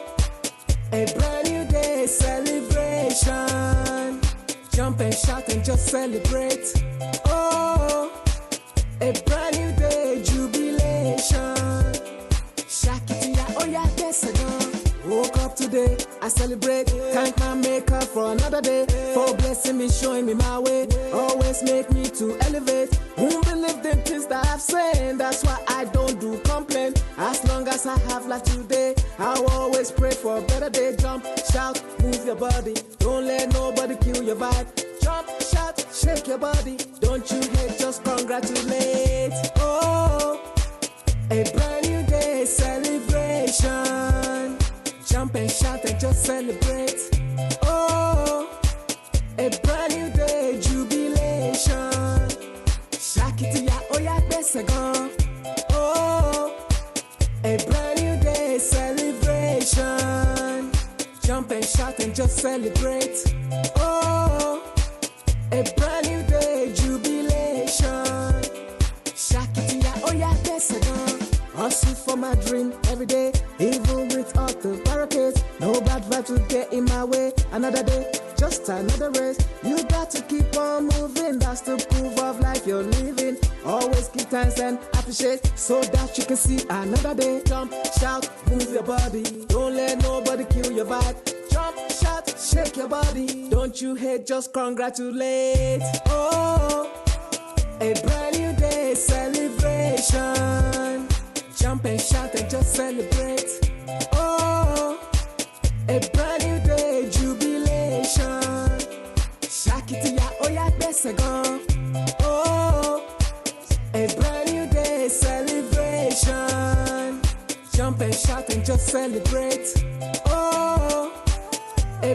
a brand new day celebration. Jump and shout and just celebrate. Oh, a brand new day jubilation. Shakiti ya oya besagon. Woke up today, I celebrate. Thank my maker for another day, for blessing me, showing me my way. Always make me to elevate. Who believe in things that I've said? That's why I don't do complain. As long as I have life today, I will always pray for a better day. Jump, shout, move your body. Don't let nobody your vibe. Jump, shout, shake your body. Don't you hate, just congratulate. Oh, a brand new day celebration. Jump and shout and just celebrate. Oh, a brand new day jubilation. Shakiti ya oya besagon. Oh, a brand new day celebration. Jump and shout and just celebrate. Oh, a brand new day jubilation. Shakiti ya oya besagon. Hustle for my dream every day, even with all the barricades. No bad vibes will get in my way. Another day, just another race. You got to keep on moving. That's the proof of life you're living. Always keep thanks and appreciate so that you can see another day. Jump, shout, move your body. Don't let nobody kill your vibe. Jump, shout, shake your body. Don't you hate, just congratulate. Oh, a brand new day celebration. Jump and shout and just celebrate. Oh, a brand new day jubilation. Shakiti ya oya besagon. Oh, a brand new day celebration. Jump and shout and just celebrate. Oh, a